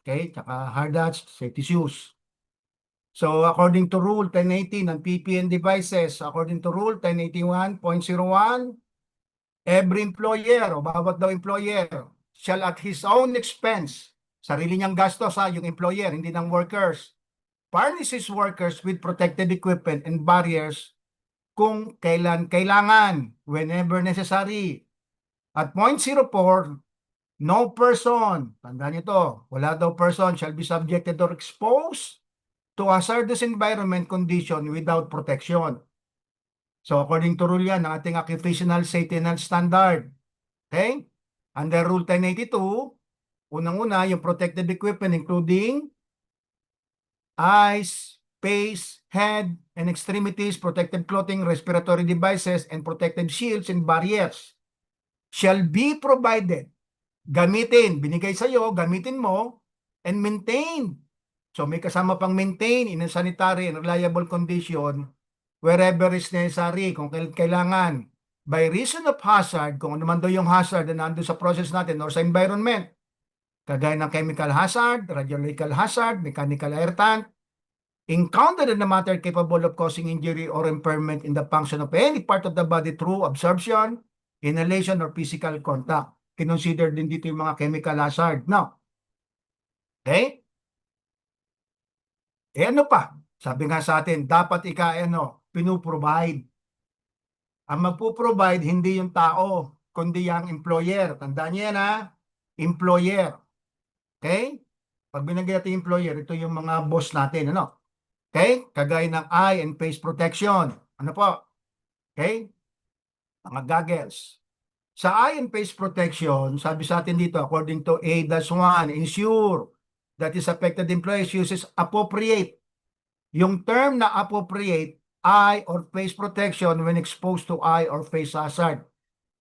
Okay? Tsaka hard hats, safety shoes. So, according to Rule 1080 ng PPN devices, according to Rule 1081.01, every employer o bawat daw employer shall at his own expense, sarili niyang gastos yung employer, hindi ng workers, furnish his workers with protected equipment and barriers kung kailan kailangan, whenever necessary. At point 04, no person, tandaan niyo to, wala daw person shall be subjected or exposed to hazardous environment condition without protection. So according to rule yan ng ating occupational safety and health standard. Okay? Under Rule 1082, unang-una yung protected equipment including eyes, face, head, and extremities, protected clothing, respiratory devices, and protective shields and barriers shall be provided. Gamitin, binigay sa'yo, gamitin mo, and maintain. So may kasama pang maintain in a sanitary and reliable condition wherever is necessary, kung kailangan. By reason of hazard, kung ano man daw yung hazard na nandun sa process natin or sa environment, kagaya ng chemical hazard, radiological hazard, mechanical air tank, encountered in a matter capable of causing injury or impairment in the function of any part of the body through absorption, inhalation, or physical contact. Kinonsider din dito yung mga chemical hazard. Now, okay? Ano pa? Sabi nga sa atin, dapat pinuprovide. Ang magpuprovide, hindi yung tao, kundi yung employer. Tandaan niyo yan, ha? Employer. Okay? Pag binanggit natin employer, ito yung mga boss natin, ano? Okay? Kagaya ng eye and face protection. Ano po? Okay? Mga goggles. Sa eye and face protection, sabi sa atin dito, according to A-1, ensure that is affected employees uses appropriate. Yung term na appropriate, eye or face protection when exposed to eye or face hazard.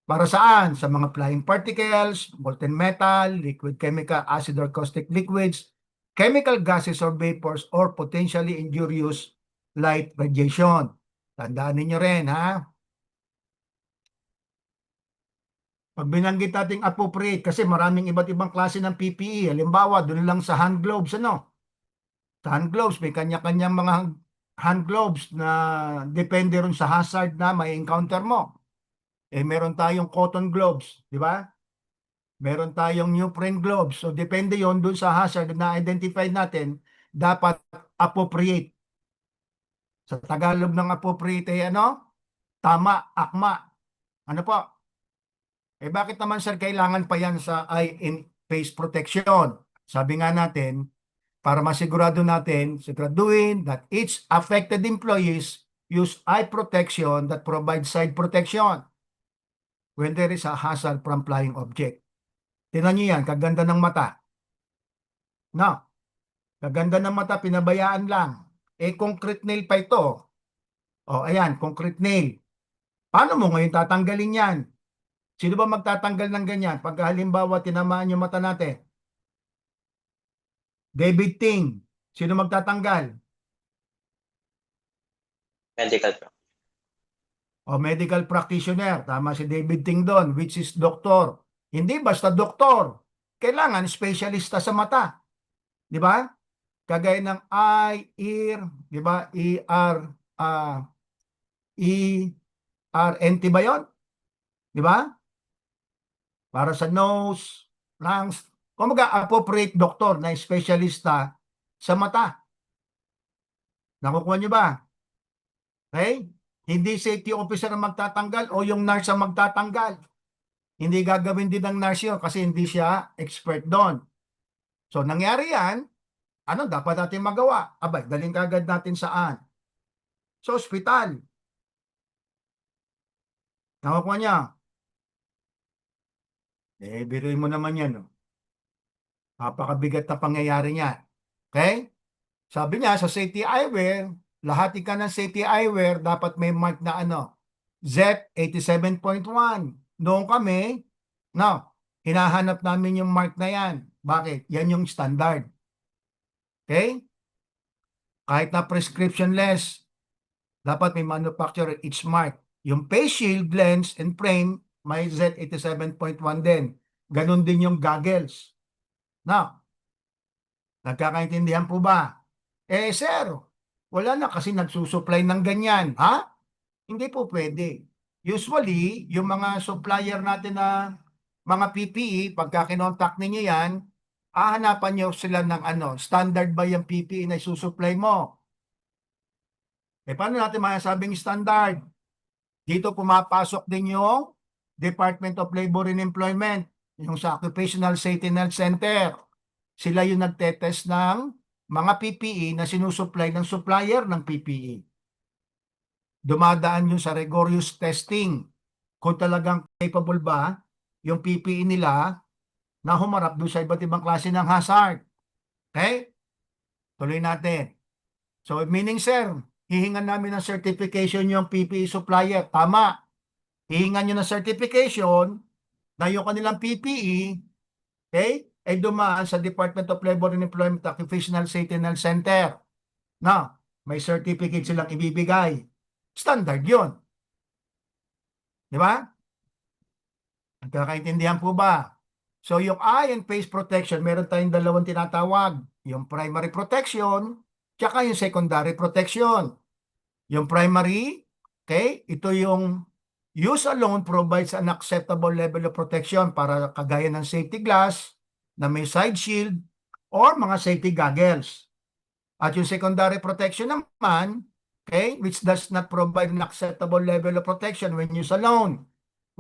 Para saan? Sa mga flying particles, molten metal, liquid chemical, acid or caustic liquids, chemical gases or vapors, or potentially injurious light radiation. Tandaan ninyo rin, ha? Pag binanggit natin appropriate, kasi maraming iba't ibang klase ng PPE. Halimbawa, doon lang sa hand gloves, ano? Sa hand gloves, may kanya-kanyang mga hand gloves na depende rin sa hazard na may encounter mo. Meron tayong cotton gloves, di ba? Meron tayong neoprene gloves. So, depende yon dun sa hazard na identify natin, dapat appropriate. Sa Tagalog ng appropriate tama, akma. Ano po? Bakit naman sir kailangan pa yan sa eye and face protection? Sabi nga natin, para masigurado natin, siguraduhin that each affected employees use eye protection that provides side protection when there is a hazard from flying object. Tingnan nyo yan, kaganda ng mata. No, kaganda ng mata, pinabayaan lang. Concrete nail pa ito. Ayan, concrete nail. Paano mo ngayon tatanggalin yan? Sino ba magtatanggal ng ganyan? Pag halimbawa, tinamaan yung mata natin. David Ting. Sino magtatanggal? Medical po. Medical practitioner. Tama si David Ting doon, which is doktor. Hindi basta doktor. Kailangan specialista sa mata. Di ba? Kagaya ng eye, ear, di ba? ERNT ba yun? Di ba? Para sa nose, lungs. Kumaga, appropriate doktor na specialista sa mata. Nakukuha niyo ba? Okay? Hindi safety officer ang magtatanggal o yung nurse ang magtatanggal. Hindi gagawin din ng nurse yun kasi hindi siya expert doon. So, nangyari yan, ano dapat natin magawa? Abay, daling kagad natin saan? Sa ospital. Nakukuha niya. Biruin mo naman yan. No? Napakabigat na pangyayari niya. Okay? Sabi niya, sa safety eyewear, lahat ka ng safety eyewear, dapat may mark na ZEP 87.1. Noong kami, hinahanap namin yung mark na yan. Bakit? Yan yung standard. Okay? Kahit na prescription-less, dapat may manufacturer each mark. Yung face shield, lens, and frame, may Z87.1 din. Ganon din yung goggles. Now, Nagkakaintindihan po ba? Eh, sir, wala na kasi nagsusupply ng ganyan. Ha? Hindi po pwede. Usually, yung mga supplier natin na mga PPE, pagka kinontak ninyo yan, hahanapan nyo sila ng ano, standard ba yung PPE na isusupply mo? Eh, paano natin masasabing standard? Dito pumapasok din yung Department of Labor and Employment, yung sa Occupational Safety and Health Center. Sila yung nagtetest ng mga PPE na sinusupply ng supplier ng PPE. Dumadaan yun sa rigorous testing kung talagang capable ba yung PPE nila na humarap doon sa iba't ibang klase ng hazard. Okay? Tuloy natin. So, meaning sir, hihingan namin ng certification yung PPE supplier. Tama. Hihingan nyo ng certification na yung kanilang PPE, okay, ay dumaan sa Department of Labor and Employment Occupational Safety and Health Center. Na, may certificate silang ibibigay. Standard yun. Di ba? Nagkakaintindihan po ba? So, yung eye and face protection, meron tayong dalawang tinatawag. Yung primary protection, tsaka yung secondary protection. Yung primary, okay, ito yung use alone provides an acceptable level of protection para kagaya ng safety glass na may side shield or mga safety goggles. At yung secondary protection naman, okay, which does not provide an acceptable level of protection when used alone.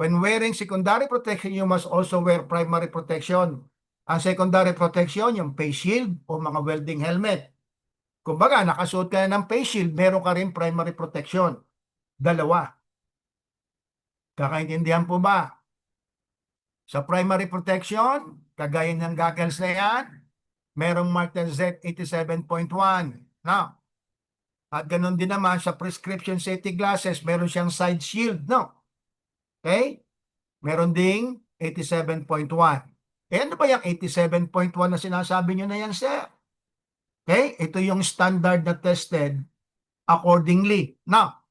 When wearing secondary protection, you must also wear primary protection. Ang secondary protection, yung face shield o mga welding helmet. Kumbaga, nakasuot ka na ng face shield, meron ka rin primary protection. Dalawa. Kakaintindihan po ba? Sa primary protection, kagaya ng goggles na yan, merong Martel Z87.1. Now, at ganun din naman sa prescription safety glasses, meron siyang side shield, no? Okay? Meron ding 87.1. Eh ano ba yung 87.1 na sinasabi nyo na yan, sir? Okay? Ito yung standard na tested accordingly. Now,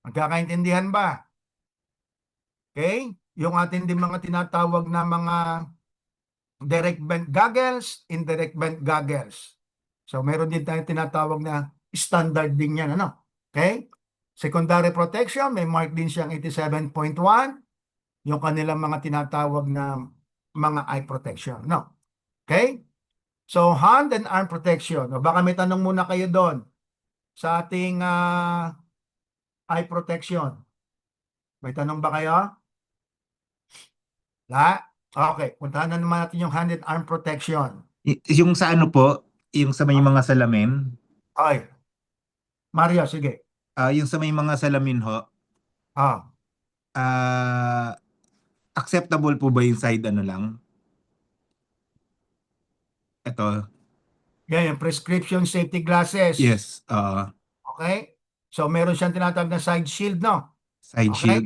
magkakaintindihan ba? Okay? Yung atin din mga tinatawag na mga direct bend goggles, indirect bend goggles. So, meron din tayong tinatawag na standard din yan, ano? Okay? Secondary protection, may mark din siyang 87.1, yung kanilang mga tinatawag na mga eye protection, no? Okay? So, hand and arm protection. O baka may tanong muna kayo doon sa ating eye protection. May tanong ba kayo? La? Okay, puntahan na naman natin yung hand and arm protection. Yung sa ano po, yung sa may mga salamin, Okay, Mario, sige. yung sa may mga salamin ho, Ah, ah, acceptable po ba yung side ano lang? Ito, yan yung prescription safety glasses. yes, Okay? So, meron siyang tinatawag na side shield, no? side Okay? shield.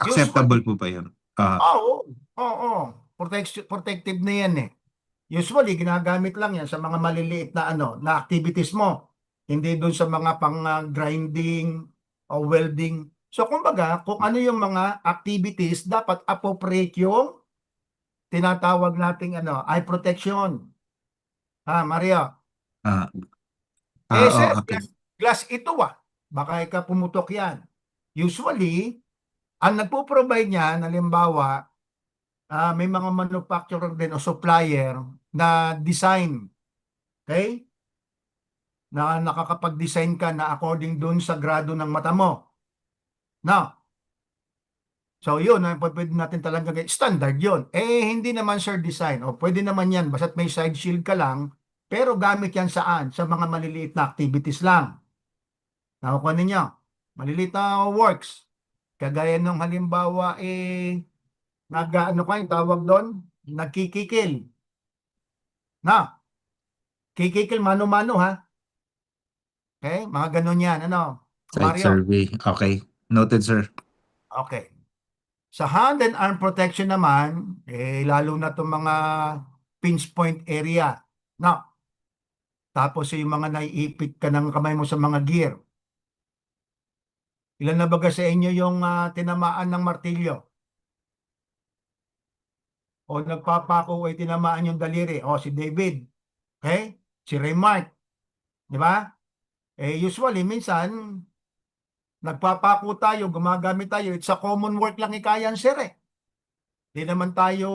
Acceptable Usually, po ba yun? oo, oo, protective na yan eh. Usually, ginagamit lang yan sa mga maliliit na ano, na activities mo. Hindi doon sa mga pang grinding o welding. So, kumbaga, kung ano yung mga activities, dapat appropriate yung tinatawag nating ano, eye protection. Ha, Maria? Ah, Eh, sir, oh, okay. glass ito ah. Baka ikaw pumutok yan. Usually, ang nagpo-provide niyan, halimbawa, may mga manufacturer din o supplier na design, okay? Na nakakapag-design ka na according dun sa grado ng mata mo. Now, so yun, pwede natin talaga standard yun. Eh, hindi naman sir design. O pwede naman yan, basta't may side shield ka lang, pero gamit yan saan? Sa mga maliliit na activities lang. Nakukuha ninyo? Maliliit na works. Kagaya nung halimbawa, ano kayo tawag doon? Nagkikikil. Na, kikikil mano-mano ha. Okay? Mga ganun yan. Ano? Side Mario? survey. Okay. Noted, sir. Okay. Sa hand and arm protection naman, lalo na itong mga pinch point area. Na, tapos yung mga naiipit ka ng kamay mo sa mga gear. Ilan na baga sa inyo yung tinamaan ng martilyo? o nagpapako ay tinamaan yung daliri, o si David, okay? Si Remark, di ba? Usually, minsan, nagpapako tayo, gumagamit tayo, it's a common work lang ikayan, sir, eh. Di naman tayo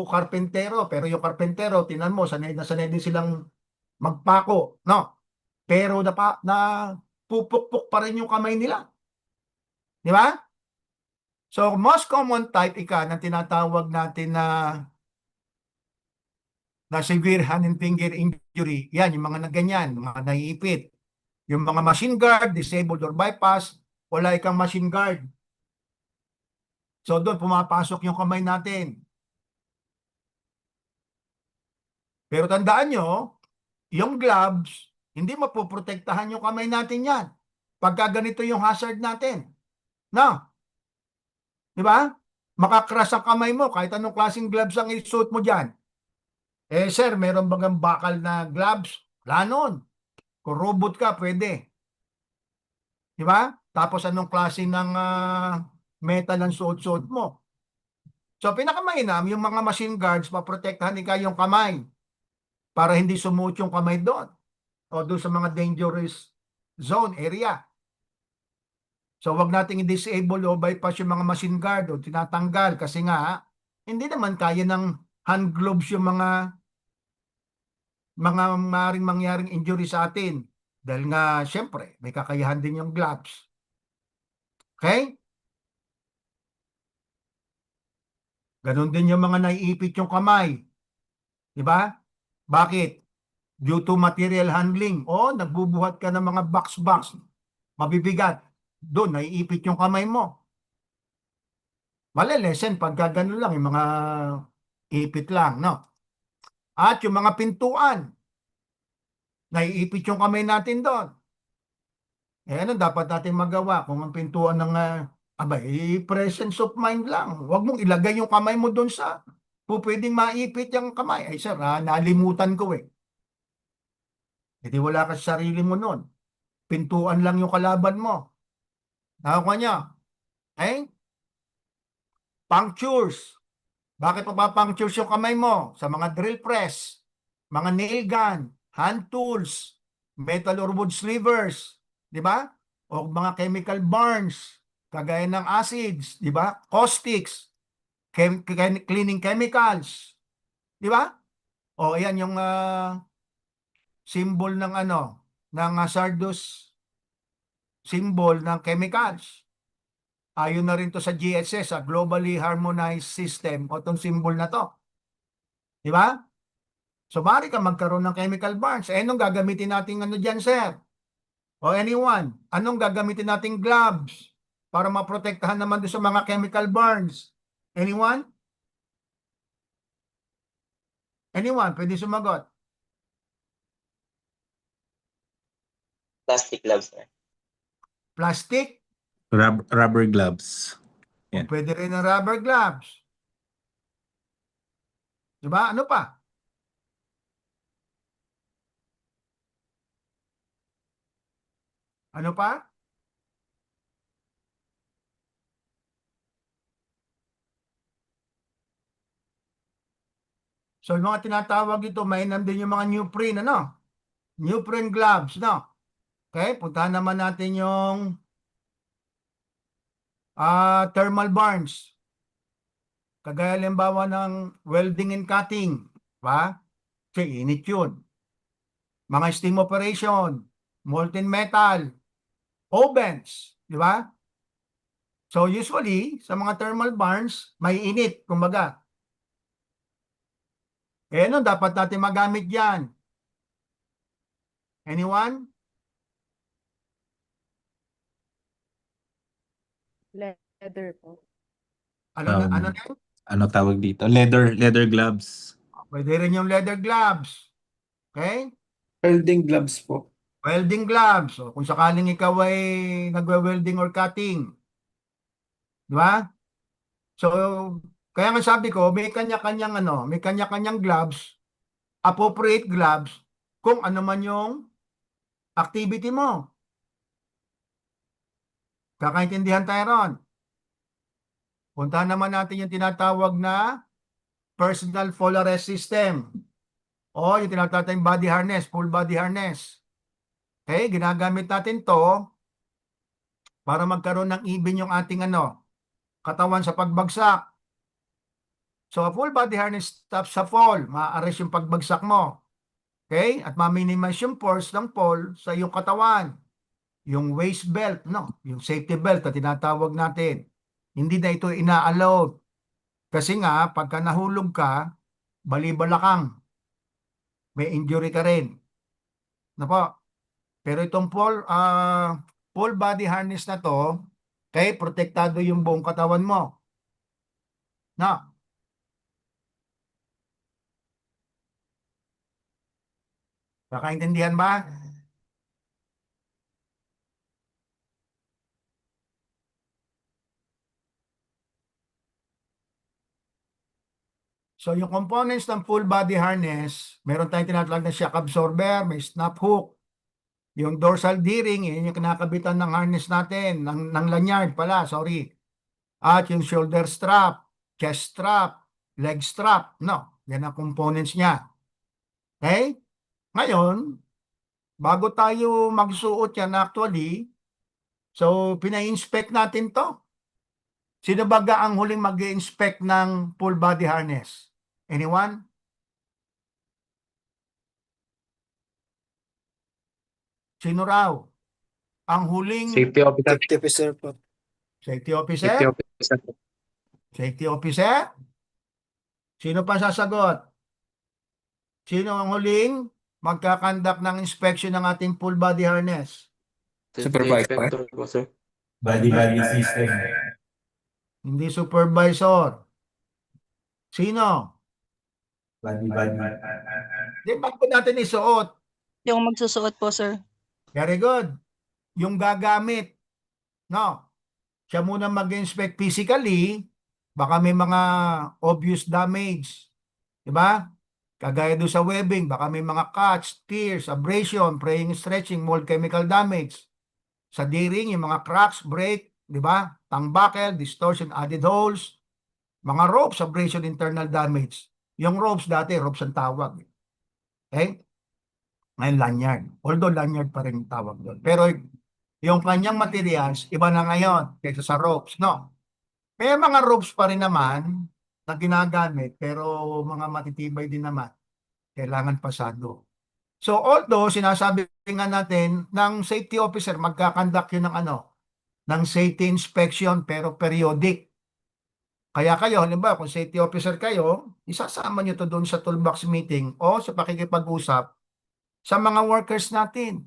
karpentero, pero yung karpentero, tinan mo, sanay din silang magpako, no? Pero na pupukpok pa rin yung kamay nila, di ba? So, most common type ng tinatawag natin na severe hand and finger injury, yan, yung mga na ganyan, mga naiipit. Yung mga machine guard, disabled or bypass, wala ikang machine guard. So, doon pumapasok yung kamay natin. Pero tandaan nyo, yung gloves, hindi mapoprotektahan yung kamay natin yan. Pagka ganito yung hazard natin. No? Di ba? Makakras ang kamay mo kahit anong klaseng gloves ang isuot mo dyan. Sir, meron bagang bakal na gloves? Wala nun. Kung robot ka, pwede. Di ba? Tapos anong klase ng metal ang suot-suot mo? So, pinakamainam, yung mga machine guards, paprotektahan ika yung kamay para hindi sumuot yung kamay doon o doon sa mga dangerous zone area. So, wag nating i-disable o bypass yung mga machine guard o tinatanggal kasi nga, hindi naman kaya ng hand gloves yung mga maring mangyaring injury sa atin. Dahil nga, syempre, may kakayahan din yung gloves. Okay? Ganon din yung mga naiipit yung kamay. Di ba? Bakit? Due to material handling. O, nagbubuhat ka ng mga box-box. Mabibigat. Doon, naiipit yung kamay mo. Malelesen pagka ganun lang, yung mga ipit lang, no? At yung mga pintuan, naiipit yung kamay natin doon. Ano dapat natin magawa kung ang pintuan ng presence of mind lang. Huwag mong ilagay yung kamay mo doon sa pwedeng maipit yung kamay. Ay sir, nalimutan ko eh. Hindi wala ka sa sarili mo noon. Pintuan lang yung kalaban mo. Nakakuha niya. Eh? Punctures. Bakit mapapunctures yung kamay mo? Sa mga drill press, mga nail gun, hand tools, metal or wood slivers, di ba? O mga chemical burns, kagaya ng acids, di ba? Caustics, cleaning chemicals, di ba? O ayan yung symbol ng ng hazardous symbol ng chemicals. Ayon na rin to sa GSS, sa Globally Harmonized System, o itong symbol na to. Di ba? So, maaari ka magkaroon ng chemical burns. Anong gagamitin natin dyan, sir? O anyone, anong gagamitin nating gloves para maprotektahan naman doon sa mga chemical burns? Anyone? Anyone? Pwede sumagot. Plastic gloves, sir. Plastic? Rubber gloves. O Yan. pwede rin ng rubber gloves. Diba? Ano pa? Ano pa? So, yung mga tinatawag dito, mainam din yung mga neoprene, Neoprene gloves, no? Okay, puntahan naman natin yung thermal burns. Kagaya limbawa ng welding and cutting. Diba? Kasi init yun. Mga steam operation, molten metal, ovens. Di ba? So usually, sa mga thermal burns, may init, kumbaga. Ano dapat natin magamit yan? Anyone? Leather po. Ano na? Ano tawag dito? Leather gloves. Pwede rin yung leather gloves. Okay? Welding gloves po. Welding gloves. O, kung sakaling ikaw ay nagwe-welding or cutting. Di ba? So, kaya nga sabi ko, may kanya-kanyang gloves, appropriate gloves, kung ano man yung activity mo. Kakaintindihan tayo ron. Puntahan naman natin yung tinatawag na personal fall arrest system. O yung tinatawag tayong body harness, full body harness. Okay, ginagamit natin to para magkaroon ng even yung ating katawan sa pagbagsak. So, a full body harness stops sa fall. Ma-arrest yung pagbagsak mo. Okay? At ma-minimize yung force ng fall sa iyong katawan. Yung waist belt, no? Yung safety belt na tinatawag natin. Hindi na ito ina-allowed. Kasi nga, pagka nahulog ka, balibalakang, may injury ka rin. Ano po? Pero itong full body harness na to, kaya protektado yung buong katawan mo. Na, nakaintindihan ba? So yung components ng full body harness, meron tayong tinatawag na shock absorber, may snap hook, yung dorsal D-ring, yun yung kinakabitan ng harness natin, ng lanyard pala, sorry. At yung shoulder strap, chest strap, leg strap, no, yan ang components niya. Okay? Ngayon, bago tayo magsuot yan actually, so pina-inspect natin to. Sino baga ang huling mag-inspect ng full body harness? Anyone? Sino raw? Ang huling Safety officer. Safety officer po. safety officer? Safety officer. Safety officer? Sino pa sasagot? Sino ang huling magkakandak ng inspection ng ating full body harness? Supervisor. Inspector po, sir. Body system. Hindi supervisor. Sino? Body. Di bago natin isuot. Yung magsusuot po, sir. Very good. Yung gagamit. No. Siya muna mag-inspect physically. Baka may mga obvious damage. Diba? Kagaya doon sa webbing, baka may mga cuts, tears, abrasion, fraying, stretching, mold chemical damage. Sa D-ring, yung mga cracks, break, di ba? Tongue buckle, distortion, added holes, mga ropes, abrasion, internal damage. Yung ropes dati, ropes ang tawag. Okay? Ngayon, lanyard. Although lanyard pa rin yung tawag doon. Pero yung kanyang materials, iba na ngayon kaysa sa ropes, no? May mga ropes pa rin naman na ginagamit, pero mga matitibay din naman. Kailangan pasado. So, although sinasabi nga natin ng safety officer, magkakandak yun ng ng safety inspection, pero periodic. Kaya kayo, halimbawa, kung safety officer kayo, isasama nyo to doon sa toolbox meeting o sa pakikipag-usap sa mga workers natin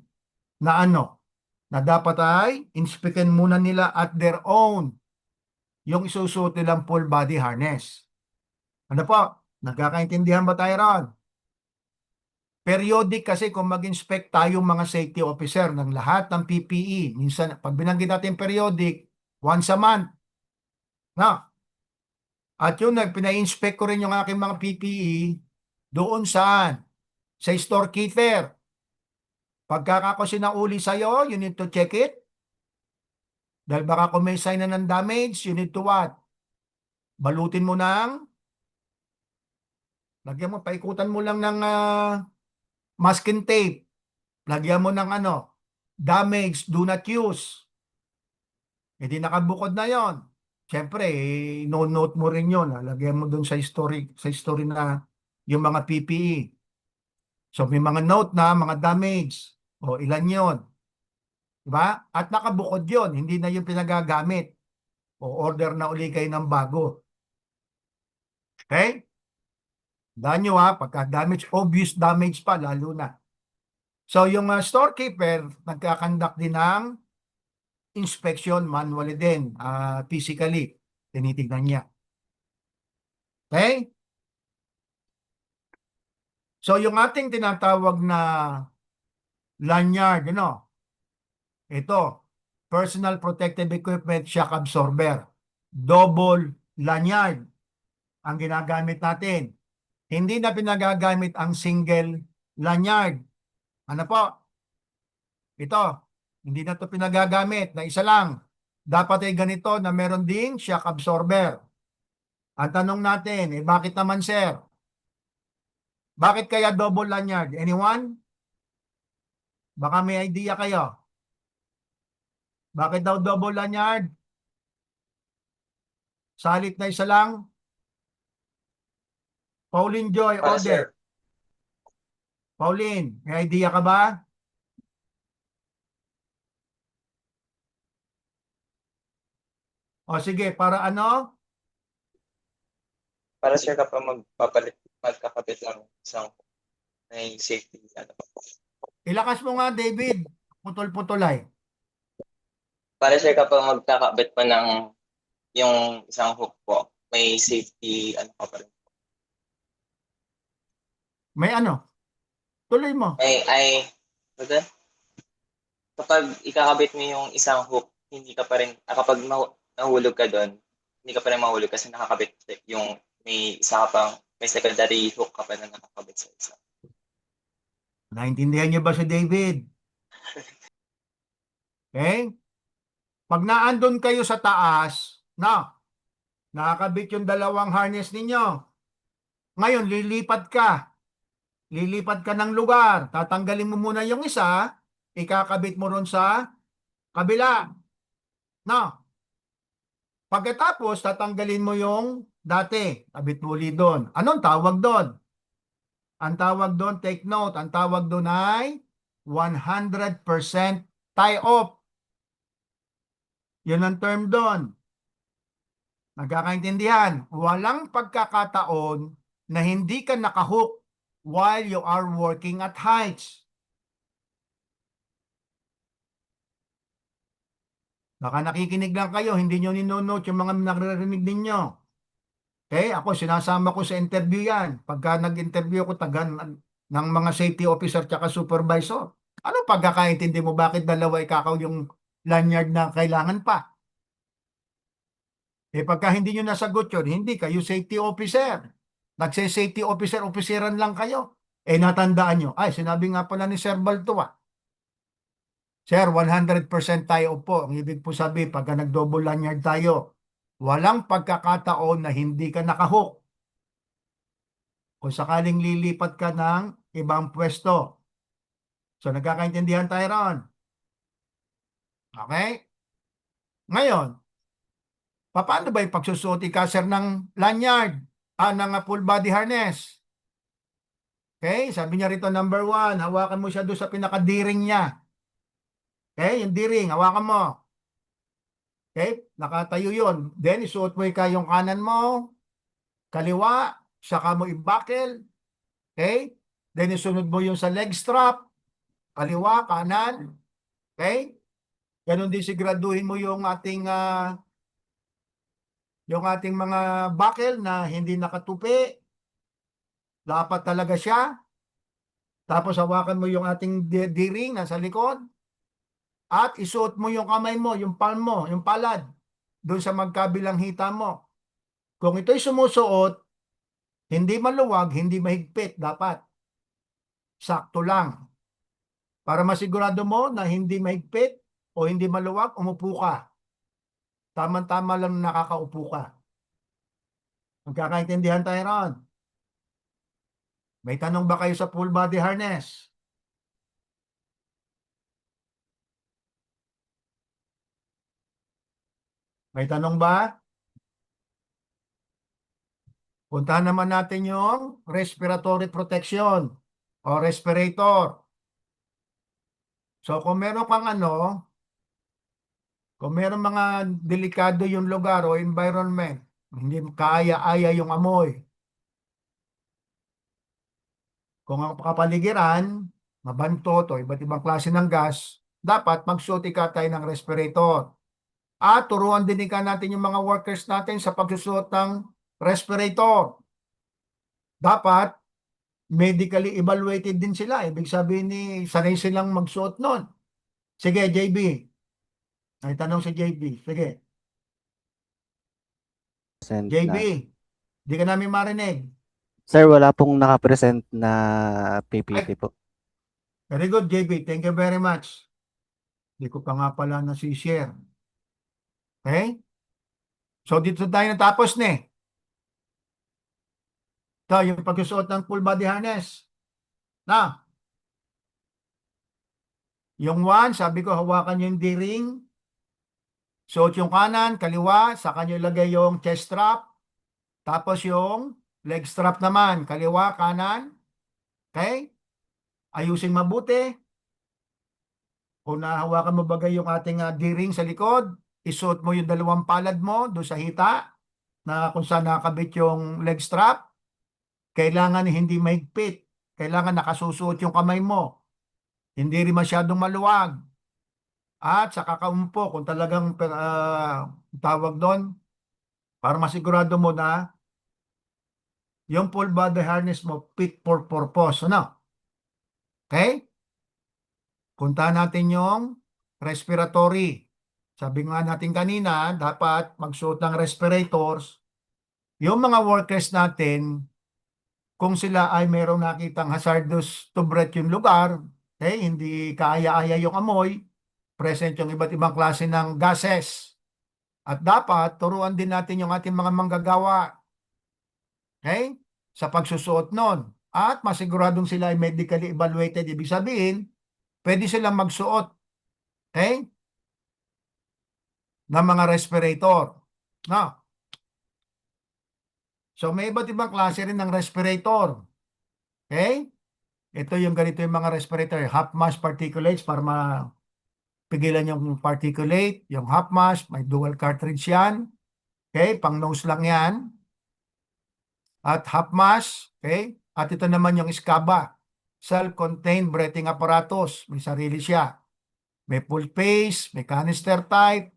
na na dapat ay inspekin muna nila at their own yung isusuot nilang full body harness. Ano po? Nagkakaintindihan ba tayo ron? Periodic kasi kung mag-inspect tayo mga safety officer ng lahat ng PPE, minsan, pag binanggit natin periodic, once a month. Na. At yun, pina-inspect ko rin yung aking mga PPE doon saan? Sa storekeeper. Pagka ako sinauli sa'yo, you need to check it. Dahil baka kung may sign na ng damage, you need to what? Balutin mo lagyan mo, paikutan mo lang ng masking tape. Lagyan mo ng damage, do not use. Hindi nakabukod na yon. Siyempre, no-note mo rin yon. Lagyan mo dun sa history na yung mga PPE. So, may mga note na, mga damage. O, ilan yon. Diba? At nakabukod yon. Hindi na yung pinagagamit. O, order na uli kayo ng bago. Okay? Dahil nyo pagka damage, obvious damage pa, lalo na. So, yung storekeeper, nagkakandak din ng inspection manually din, physically. Tinitignan niya. Okay? So, yung ating tinatawag na lanyard, ito, personal protective equipment shock absorber. Double lanyard ang ginagamit natin. Hindi na pinagagamit ang single lanyard. Ano po? Ito, hindi na ito pinagagamit na isa lang. Dapat ay ganito na meron ding shock absorber. Ang tanong natin, bakit naman, sir? Bakit kaya double lanyard? Anyone? Baka may idea kayo. Bakit daw double lanyard? Salit na isa lang? Pauline Joy, Para sir, order. Pauline, may idea ka ba? O sige, para ano? para sir kapag magkakabit lang isang may safety ano po. Ilakas mo nga, David. Putol-putol ay. Para sir kapag magkakabit pa ng yung isang hook po, may safety ano pa rin. May ano? Tuloy mo. Ano? Kapag ikakabit mo yung isang hook, hindi ka pa rin kapag nahulog ka doon, hindi ka pa rin mahulog kasi nakakabit yung may isa ka pang may secondary hook ka pa na nakakabit sa isa. Naintindihan niyo ba si David? Okay? Pag naandun kayo sa taas, nakakabit yung dalawang harness ninyo. Ngayon, lilipat ka. Lilipat ka ng lugar. Tatanggalin mo muna yung isa, ikakabit mo ron sa kabila. Pagkatapos, tatanggalin mo yung dati. Kabit mo ulit doon. Anong tawag doon? Ang tawag doon, take note, ang tawag doon ay 100% tie-off. Yun ang term doon. Nagkakaintindihan? Walang pagkakataon na hindi ka nakahook while you are working at heights. Baka nakikinig lang kayo, hindi nyo ninonote yung mga naririnig ninyo. Okay, ako sinasama ko sa interview yan. Pagka nag-interview ko tagan ng mga safety officer tsaka supervisor. Ano pagkakaintindi mo bakit dalawa ikakaw yung lanyard na kailangan pa? Pagka hindi nyo nasagot yun, hindi kayo safety officer. Nagse-safety officer, officeran lang kayo. Natandaan nyo. Ay, sinabi nga pala ni Sir Balto Sir, 100% tayo po. Ang ibig po sabihin, pagka nag-double lanyard tayo, walang pagkakataon na hindi ka nakahook. Kung sakaling lilipat ka ng ibang pwesto. So, nagkakaintindihan tayo ron. Okay? Ngayon, paano ba yung pagsusuot ka, sir, ng lanyard? Ng full body harness? Okay? Sabi niya rito, number 1, hawakan mo siya doon sa pinakadiring niya. Okay? Yung diring, hawakan mo. Okay? Nakatayo yun. Then, isuot mo yung kanan mo, kaliwa, saka mo i-buckle. Okay? Then, isunod mo yung sa leg strap, kaliwa, kanan. Okay? Ganon din siguraduhin mo yung ating mga buckle na hindi nakatupi. Dapat talaga siya. Tapos hawakan mo yung ating D-ring nasa likod. At isuot mo yung kamay mo, yung palm mo, yung palad, doon sa magkabilang hita mo. Kung ito'y sumusuot, hindi maluwag, hindi mahigpit, dapat. Sakto lang. Para masigurado mo na hindi mahigpit o hindi maluwag, umupo ka. Tama-tama lang nakakaupo ka. Magkakaintindihan tayo ron. May tanong ba kayo sa full body harness? May tanong ba? Puntahan naman natin yung respiratory protection o respirator. So kung meron kang kung meron mga delikado yung lugar o environment, hindi kaaya-aya yung amoy. Kung ang kapaligiran, mabantot o iba't ibang klase ng gas, dapat magsuot ka tayo ng respirator. At turuan din natin yung mga workers natin sa pagsusuot ng respirator. Dapat medically evaluated din sila. Ibig sabihin sanay silang magsuot nun. Sige, JB. Ay, tanong si JB. Sige. Present JB, na. di ka namin marinig. Sir, wala pong nakapresent na PPT po. Very good, JB. Thank you very much. Hindi ko pa nga pala nasi-share. Okay? So, dito tayo natapos na Ito, yung pagsusuot ng full body harness. Na, yung 1, sabi ko, hawakan yung D-ring. Suot yung kanan, kaliwa, sa kanyo ilagay yung chest strap. Tapos yung leg strap naman, kaliwa, kanan. Okay? Ayusin mabuti. Kung nahawakan mo bagay yung ating D-ring sa likod, isuot mo yung dalawang palad mo doon sa hita na kung saan nakakabit yung leg strap. Kailangan hindi mahigpit. Kailangan nakasusuot yung kamay mo. Hindi rin masyadong maluwag. At sa kakaumpo, kung talagang tawag doon, para masigurado mo na yung full body harness mo fit for purpose. Ano? Okay? Puntahan natin yung respiratory. Sabi nga natin kanina, dapat magsuot ng respirators. Yung mga workers natin, kung sila ay mayroong nakitang hazardous to breath yung lugar, okay, hindi kaaya-aya yung amoy, present yung iba't ibang klase ng gases. At dapat, turuan din natin yung ating mga manggagawa, okay, sa pagsusuot nun. At masiguradong sila ay medically evaluated, ibig sabihin, pwede silang magsuot, okay, ng mga respirator. No? So, may iba't ibang klase rin ng respirator. Okay? Ito yung ganito yung mga respirator. Half mask particulates para mapigilan yung particulate. Yung half mask, may dual cartridge yan. Okay? Pang nose lang yan. At half mask. Okay? At ito naman yung SCABA. Self-contained breathing apparatus. May sarili siya. May full face, may canister type.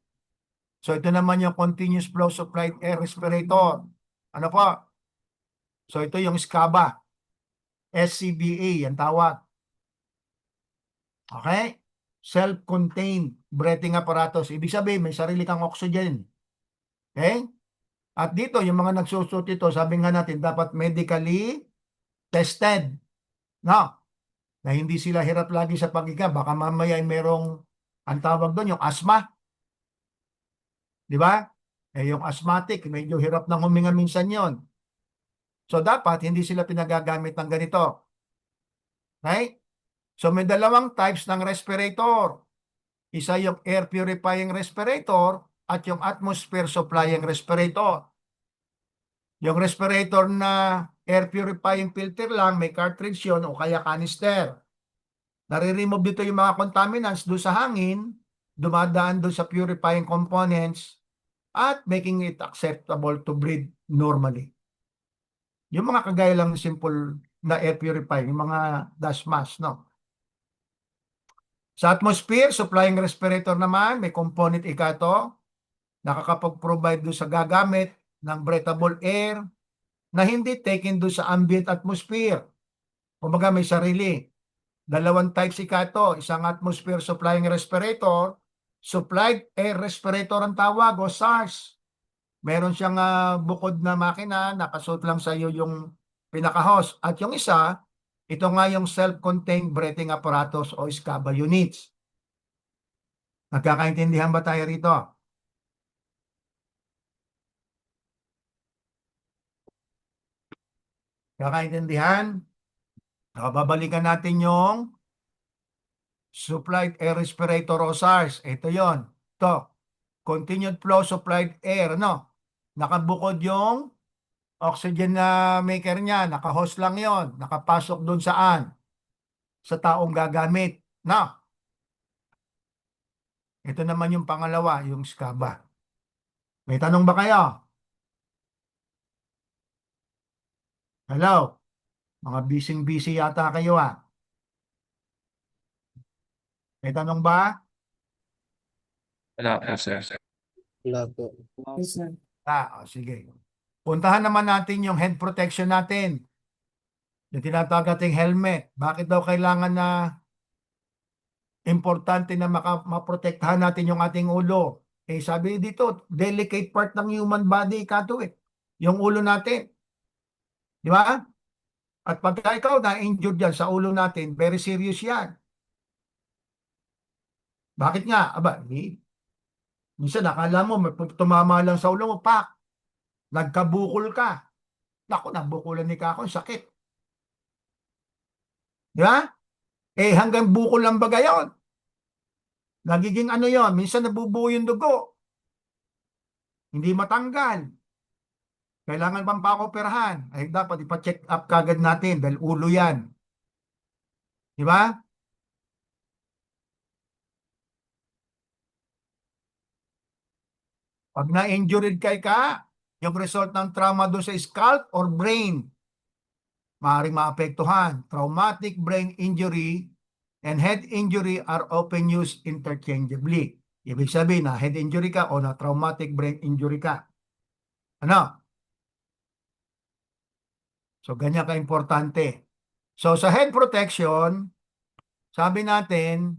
So ito naman yung continuous flow supplied air respirator. Ano po? So ito yung SCABA. SCBA, ang tawag. Okay? Self-contained breathing apparatus. Ibig sabihin, may sarili kang oxygen. Okay? At dito, yung mga nagsusot ito, sabi nga natin, dapat medically tested. No? Na hindi sila hirap lagi sa paghiga. Baka mamaya ay merong, ang tawag doon, yung asthma. Di ba? Eh, yung asthmatic, medyo hirap ng huminga minsan yon. So, dapat hindi sila pinagagamit ng ganito. Right? So, may dalawang types ng respirator. Isa yung air purifying respirator at yung atmosphere supplying respirator. Yung respirator na air purifying filter lang, may cartridge yun o kaya canister. Nare-remove dito yung mga contaminants doon sa hangin, dumadaan doon sa purifying components, at making it acceptable to breathe normally. Yung mga kagaya lang simple na air purifying, yung mga dust mask, no? Sa atmosphere, supplying respirator naman, may component ikato, nakakapag-provide doon sa gagamit ng breathable air na hindi taken doon sa ambient atmosphere. Kumbaga may sarili. Dalawang types ikato, isang atmosphere supplying respirator, supplied air respirator ang tawag o SARS. Meron siyang bukod na makina, nakasuot lang sa iyo yung pinaka-host. At yung isa, ito nga yung self-contained breathing apparatus o SCABA units. Nagkakaintindihan ba tayo rito? Kakaintindihan? Babalikan natin yung supplied air respirator o SARS. Ito yon. Ito. Continued flow supplied air. No? Nakabukod yung oxygen na maker niya. Naka-host lang yon. Nakapasok doon saan? Sa taong gagamit. No? Ito naman yung pangalawa, yung SCABA. May tanong ba kayo? Hello? Mga busy yata kayo May tanong ba? Wala po, sir. Wala po. Yes, sir. Sige. Puntahan naman natin yung head protection natin. Yung tinatawag nating helmet. Bakit daw kailangan na importante na maprotektahan natin yung ating ulo? Eh sabi dito, delicate part ng human body kato yung ulo natin. Di ba? At pagka ikaw na-injured yan sa ulo natin, very serious yan. Bakit nga? Aba, minsan nakala mo, tumama lang sa ulo mo, pak, nagkabukol ka. Naku, nabukulan ni Kako, sakit. Di ba? Eh, hanggang bukol lang baga yun. Nagiging ano yon, minsan nabubuo yung dugo. Hindi matanggal. Kailangan pang pakoperahan. Ay, dapat ipa-check up kagad natin dahil ulo yan. Di ba? Pag na-injured ka, yung result ng trauma doon sa scalp or brain, maaaring maapektuhan. Traumatic brain injury and head injury are often used interchangeably. Ibig sabihin na head injury ka o na traumatic brain injury ka. Ano? So, ganyan ka-importante. So, sa head protection, sabi natin,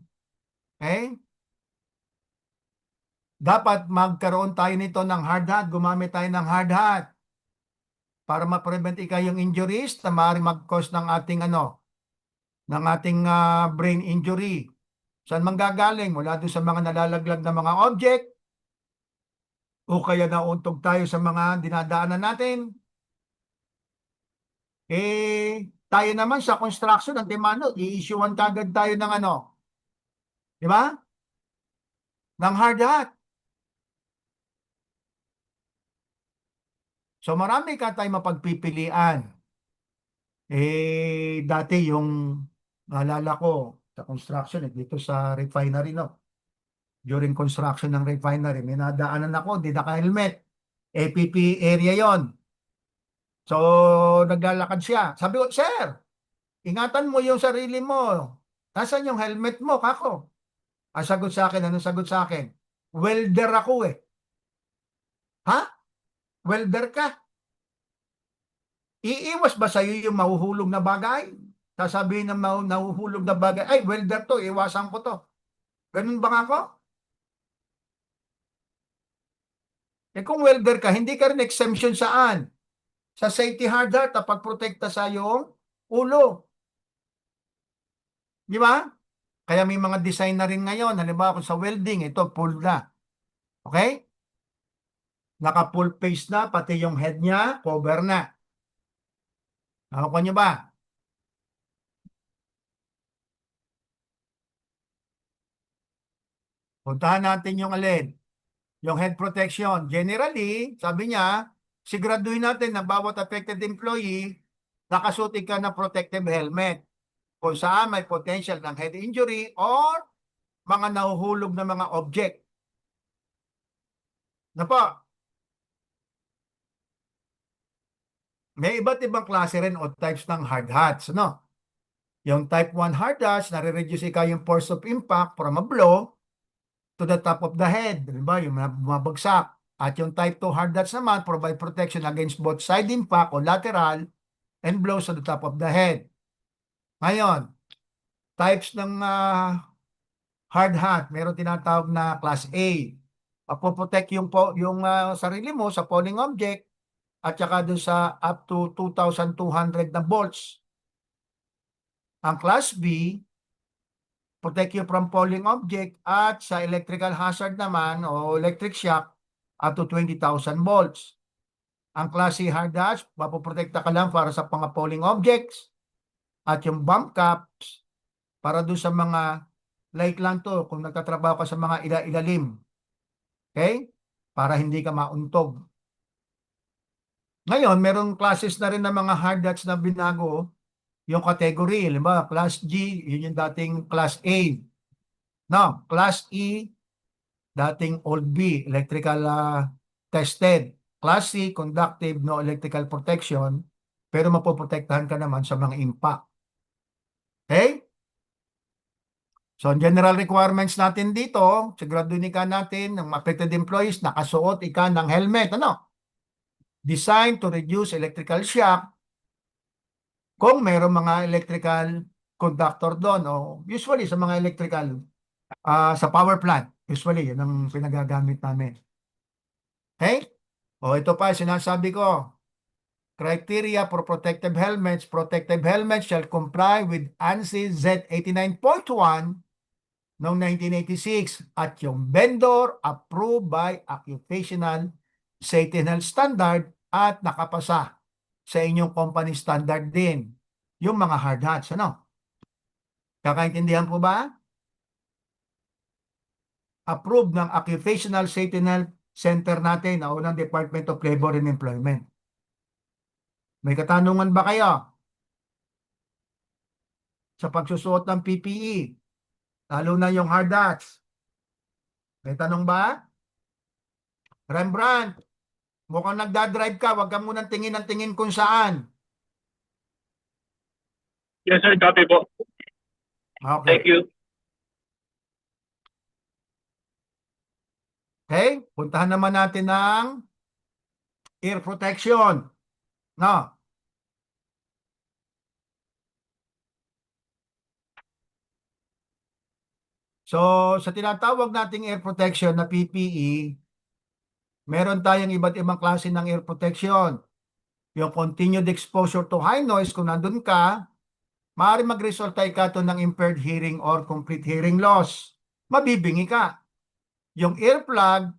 dapat magkaroon tayo nito ng hard hat, gumamit tayo ng hard hat para ma-prevent yung injuries na maaaring mag-cause ng ating brain injury. Saan manggagaling? Mula doon sa mga nalalaglag na mga object o kaya nauntog tayo sa mga dinadaanan natin. Tayo naman sa construction ng Timano, i-issuean kagad tayo ng di ba? Ng hard hat. So marami ka tayong mapagpipilian. Dati yung naalala ko sa construction, dito sa refinery, during construction ng refinery, may nadaanan ako, di naka-helmet. APP area yon. So, naglalakad siya. Sabi ko, sir, ingatan mo yung sarili mo. Nasaan yung helmet mo, kako? Ang sagot sa akin, anong sagot sa akin? Welder ako eh. Ha? Welder ka? Iiwas ba sa'yo yung mahuhulog na bagay? Sasabihin ng nahuhulog na bagay, ay, welder to, iwasan ko to. Ganun ba ako? Kung welder ka, hindi ka rin exemption saan? Sa safety hard hat na pagprotekta sa iyong ulo. Di ba? Kaya may mga design na rin ngayon. Halimbawa kung sa welding, ito full na. Okay? Naka-full face na, pati yung head niya, cover na. Nakuha niyo ba? Puntahan natin yung alin. Yung head protection. Generally, sabi niya, siguraduhin natin na bawat affected employee, nakasuot ka ng protective helmet. Kung saan may potential ng head injury or mga nahuhulog na mga object. Na po, may iba't ibang klase rin o types ng hard hats. Yung type 1 hard hats, nare-reduce yung force of impact from a blow to the top of the head. Diba? Yung mabagsak. At yung type 2 hard hats naman, provide protection against both side impact o lateral and blows to the top of the head. Ngayon, types ng hard hat, meron tinatawag na class A. Papoprotect yung sarili mo sa falling object at saka doon sa up to 2,200 na volts. Ang class B, protect you from falling object at sa electrical hazard naman o electric shock up to 20,000 volts. Ang class C hard hats, mapoprotekta ka lang para sa mga falling objects at yung bump caps para doon sa mga light lang to kung nagtatrabaho ka sa mga ilalim. Okay? Para hindi ka mauntog. Ngayon, merong classes na rin ng mga hard hats na binago yung category. Diba? Class G, yun yung dating class A. No, class E, dating old B, electrical tested. Class C, conductive, no electrical protection, pero mapoprotektahan ka naman sa mga impact. Okay? So, general requirements natin dito, siguraduhin ka natin ng affected employees, nakasuot ika ng helmet. Designed to reduce electrical shock kung mayroong mga electrical conductor doon. Usually, sa mga electrical, sa power plant, usually, yan ang pinagagamit namin. Okay? Ito pa, sinasabi ko, criteria for protective helmets shall comply with ANSI Z89.1 noong 1986 at yung vendor approved by Occupational Safety and Health Standard at nakapasa sa inyong company standard din. Yung mga hard hats, ano? Kakaintindihan po ba? Approved ng Occupational Safety and Health Center natin na unang Department of Labor and Employment. May katanungan ba kayo sa pagsusuot ng PPE? Lalo na yung hard hats. May tanong ba? Rembrandt, mukhang nagdadrive ka. Huwag ka munang tingin ng tingin kung saan. Yes, sir. Copy po. Okay. Thank you. Okay? Puntahan naman natin ng ear protection. No? So, sa tinatawag nating air protection na PPE, meron tayong iba't ibang klase ng air protection. Yung continued exposure to high noise, kung nandun ka, maaari mag-resulta ka to ng impaired hearing or complete hearing loss. Mabibingi ka. Yung earplug,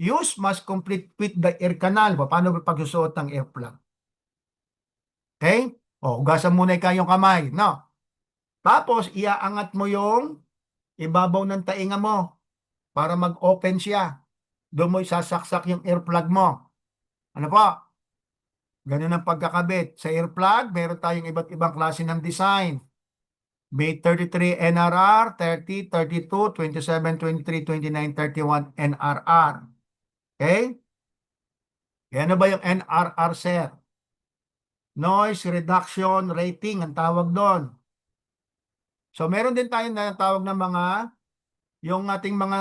use must complete with the ear canal. Paano pagsusuot ng earplug? Okay? O, hugasan muna kayong kamay. No? Tapos, iaangat mo yung ibabaw ng tainga mo para mag-open siya. Doon mo isasaksak yung earplug mo. Ano po? Ganun ang pagkakabit. Sa earplug, meron tayong iba't ibang klase ng design. May 33 NRR, 30, 32, 27, 23, 29, 31 NRR. Okay? Ano ba yung NRR, sir? Noise Reduction Rating ang tawag doon. So meron din tayong tawag ng mga yung ating mga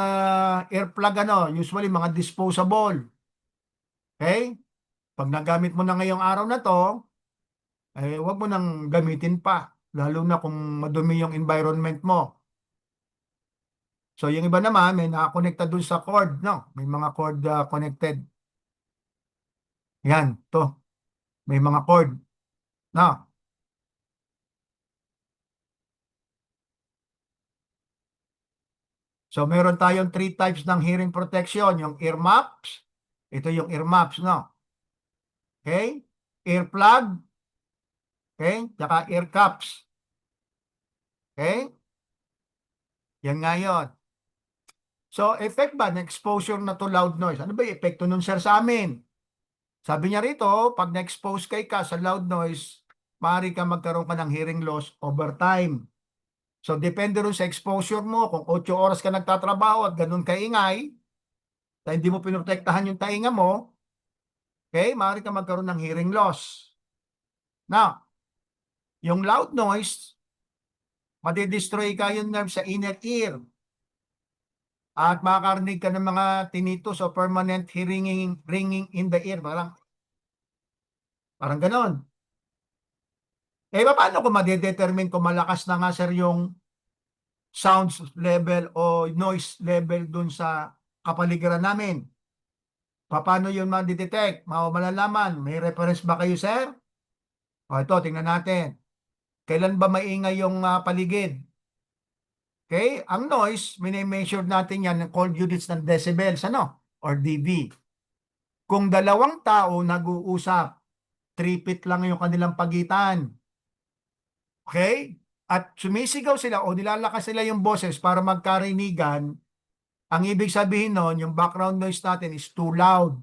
earplug usually mga disposable. Okay? Pag nagamit mo na ngayong araw na to, huwag mo nang gamitin pa, lalo na kung madumi yung environment mo. So yung iba naman may nakakonekta dun sa cord, no? May mga cord connected. Yan, to. May mga cord. No? So meron tayong 3 types ng hearing protection. Yung ear muffs. Ito yung ear muffs, no? Okay? Earplug. Okay? Tsaka ear cups. Okay? Yan nga yun. So, effect ba ng exposure na to loud noise? Ano ba yung epekto nun, sir, sa amin? Sabi niya rito, pag na-expose ka sa loud noise, maaari ka magkaroon ka ng hearing loss over time. So, depende rin sa exposure mo. Kung 8 oras ka nagtatrabaho at ganun kaingay, at hindi mo pinotektahan yung tainga mo, okay, maaari ka magkaroon ng hearing loss. Now, yung loud noise, madidestroy ka yung nerve sa inner ear. At makakarinig ka ng mga tinnitus o permanent hearing ringing in the ear. Parang ganon. Paano ko madedetermine kung malakas na nga, sir, yung sounds level o noise level dun sa kapaligiran namin? Paano yun ma-detect? Malalaman? May reference ba kayo, sir? O ito, tingnan natin. Kailan ba maingay yung paligid? Okay? Ang noise, mini-measure natin yan ng called units ng decibels, or dB. Kung dalawang tao nag-uusap, 3 feet lang yung kanilang pagitan. Okay? At sumisigaw sila o nilalakas sila yung boses para magkarinigan, ang ibig sabihin nun, yung background noise natin is too loud,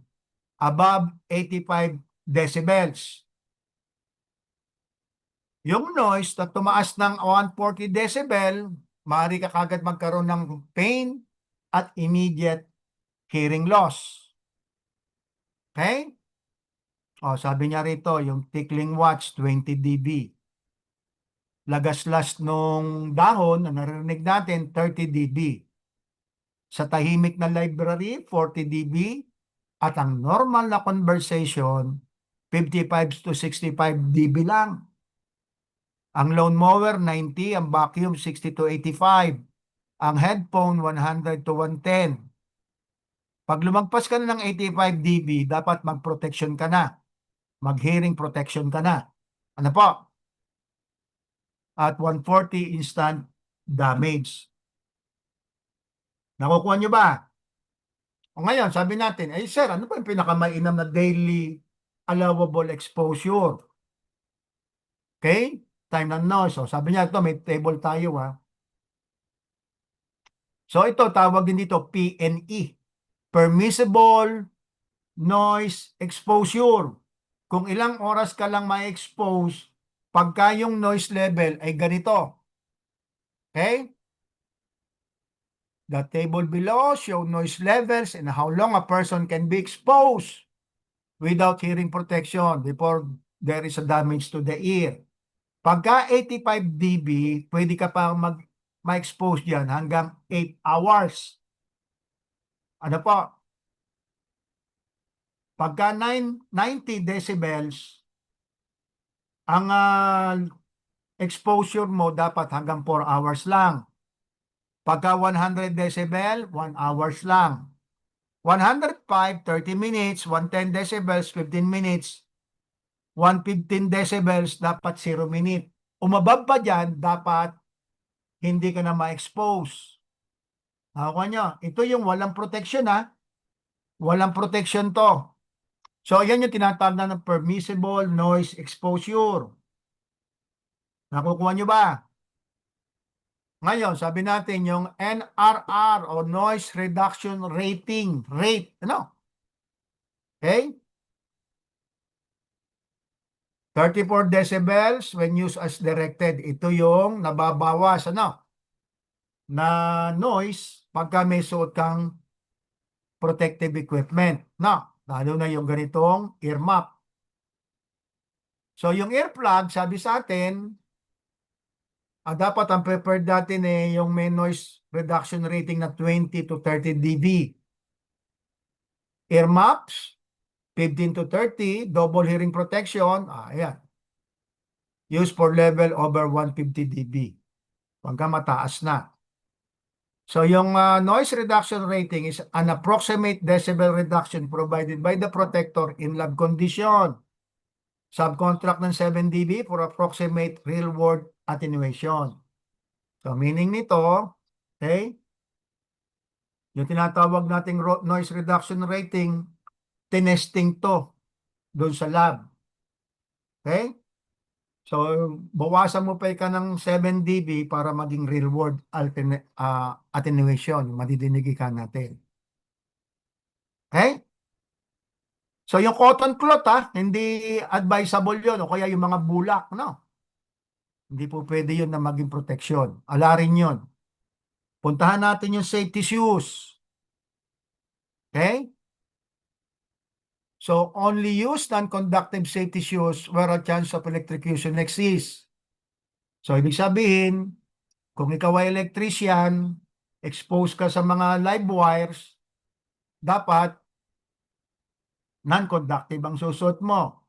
above 85 decibels. Yung noise na tumaas ng 140 decibel, maaari ka kagad magkaroon ng pain at immediate hearing loss. Okay? O, sabi niya rito, yung tickling watch, 20 dB. Lagaslas nung dahon na narinig natin, 30 dB. Sa tahimik na library, 40 dB. At ang normal na conversation, 55 to 65 dB lang. Ang lawnmower, 90. Ang vacuum, 60 to 85. Ang headphone, 100 to 110. Pag lumagpas ka na ng 85 dB, dapat mag-protection ka na. Mag-hearing protection ka na. Ano po? At 140 instant damage. Nakukuha nyo ba? O ngayon, sabi natin, sir, ano ba yung pinakamainam na daily allowable exposure. Okay? Time ng noise. So, sabi niya ito, may table tayo ha. So, ito, tawag din dito PNE. Permissible noise exposure. Kung ilang oras ka lang ma-expose, pagka yung noise level ay ganito. Okay? The table below show noise levels and how long a person can be exposed without hearing protection before there is a damage to the ear. Pagka 85 dB, pwede ka pa ma-expose dyan hanggang 8 hours. Ano po? Pagka 90 decibels, ang exposure mo dapat hanggang 4 hours lang. Pagka 100 decibel, 1 hours lang. 105, 30 minutes. 110 decibels, 15 minutes. 115 decibels, dapat 0 minute. Umabab pa dyan, dapat hindi ka na ma-expose. Nakuha nyo? Ito yung walang protection ha. Walang protection to. So, yan yung tinatawag na ng permissible noise exposure. Nakukuha nyo ba? Ngayon, sabi natin yung NRR o Noise Reduction Rating. Rate, ano? Okay? 34 decibels when used as directed. Ito yung nababawas, ano? Na noise pagka may suot kang protective equipment. No, lalo na yung ganitong ear muff. So, yung earplug, sabi sa atin, dapat ang preferred natin yung may noise reduction rating na 20 to 30 dB. Ear muffs, 15 to 30, double hearing protection, ayan. Used for level over 150 dB. Pagka mataas na. So, yung noise reduction rating is an approximate decibel reduction provided by the protector in lab condition. Subcontract ng 7 dB for approximate real-world attenuation. So, meaning nito, okay, yung tinatawag nating noise reduction rating, tinesting to doon sa lab. Okay? So, bawasan mo pa ka ng 7 dB para maging real-world attenuation, madidinig ka natin. Okay? So, yung cotton cloth, hindi advisable yon o kaya yung mga bulak, no? Hindi po pwede yun na maging protection. Ala rin yun. Puntahan natin yung safety shoes. Okay? So, only use non-conductive safety shoes where a chance of electrocution exists. So, ibig sabihin, kung ikaw ay electrician, exposed ka sa mga live wires, dapat non-conductive ang susot mo.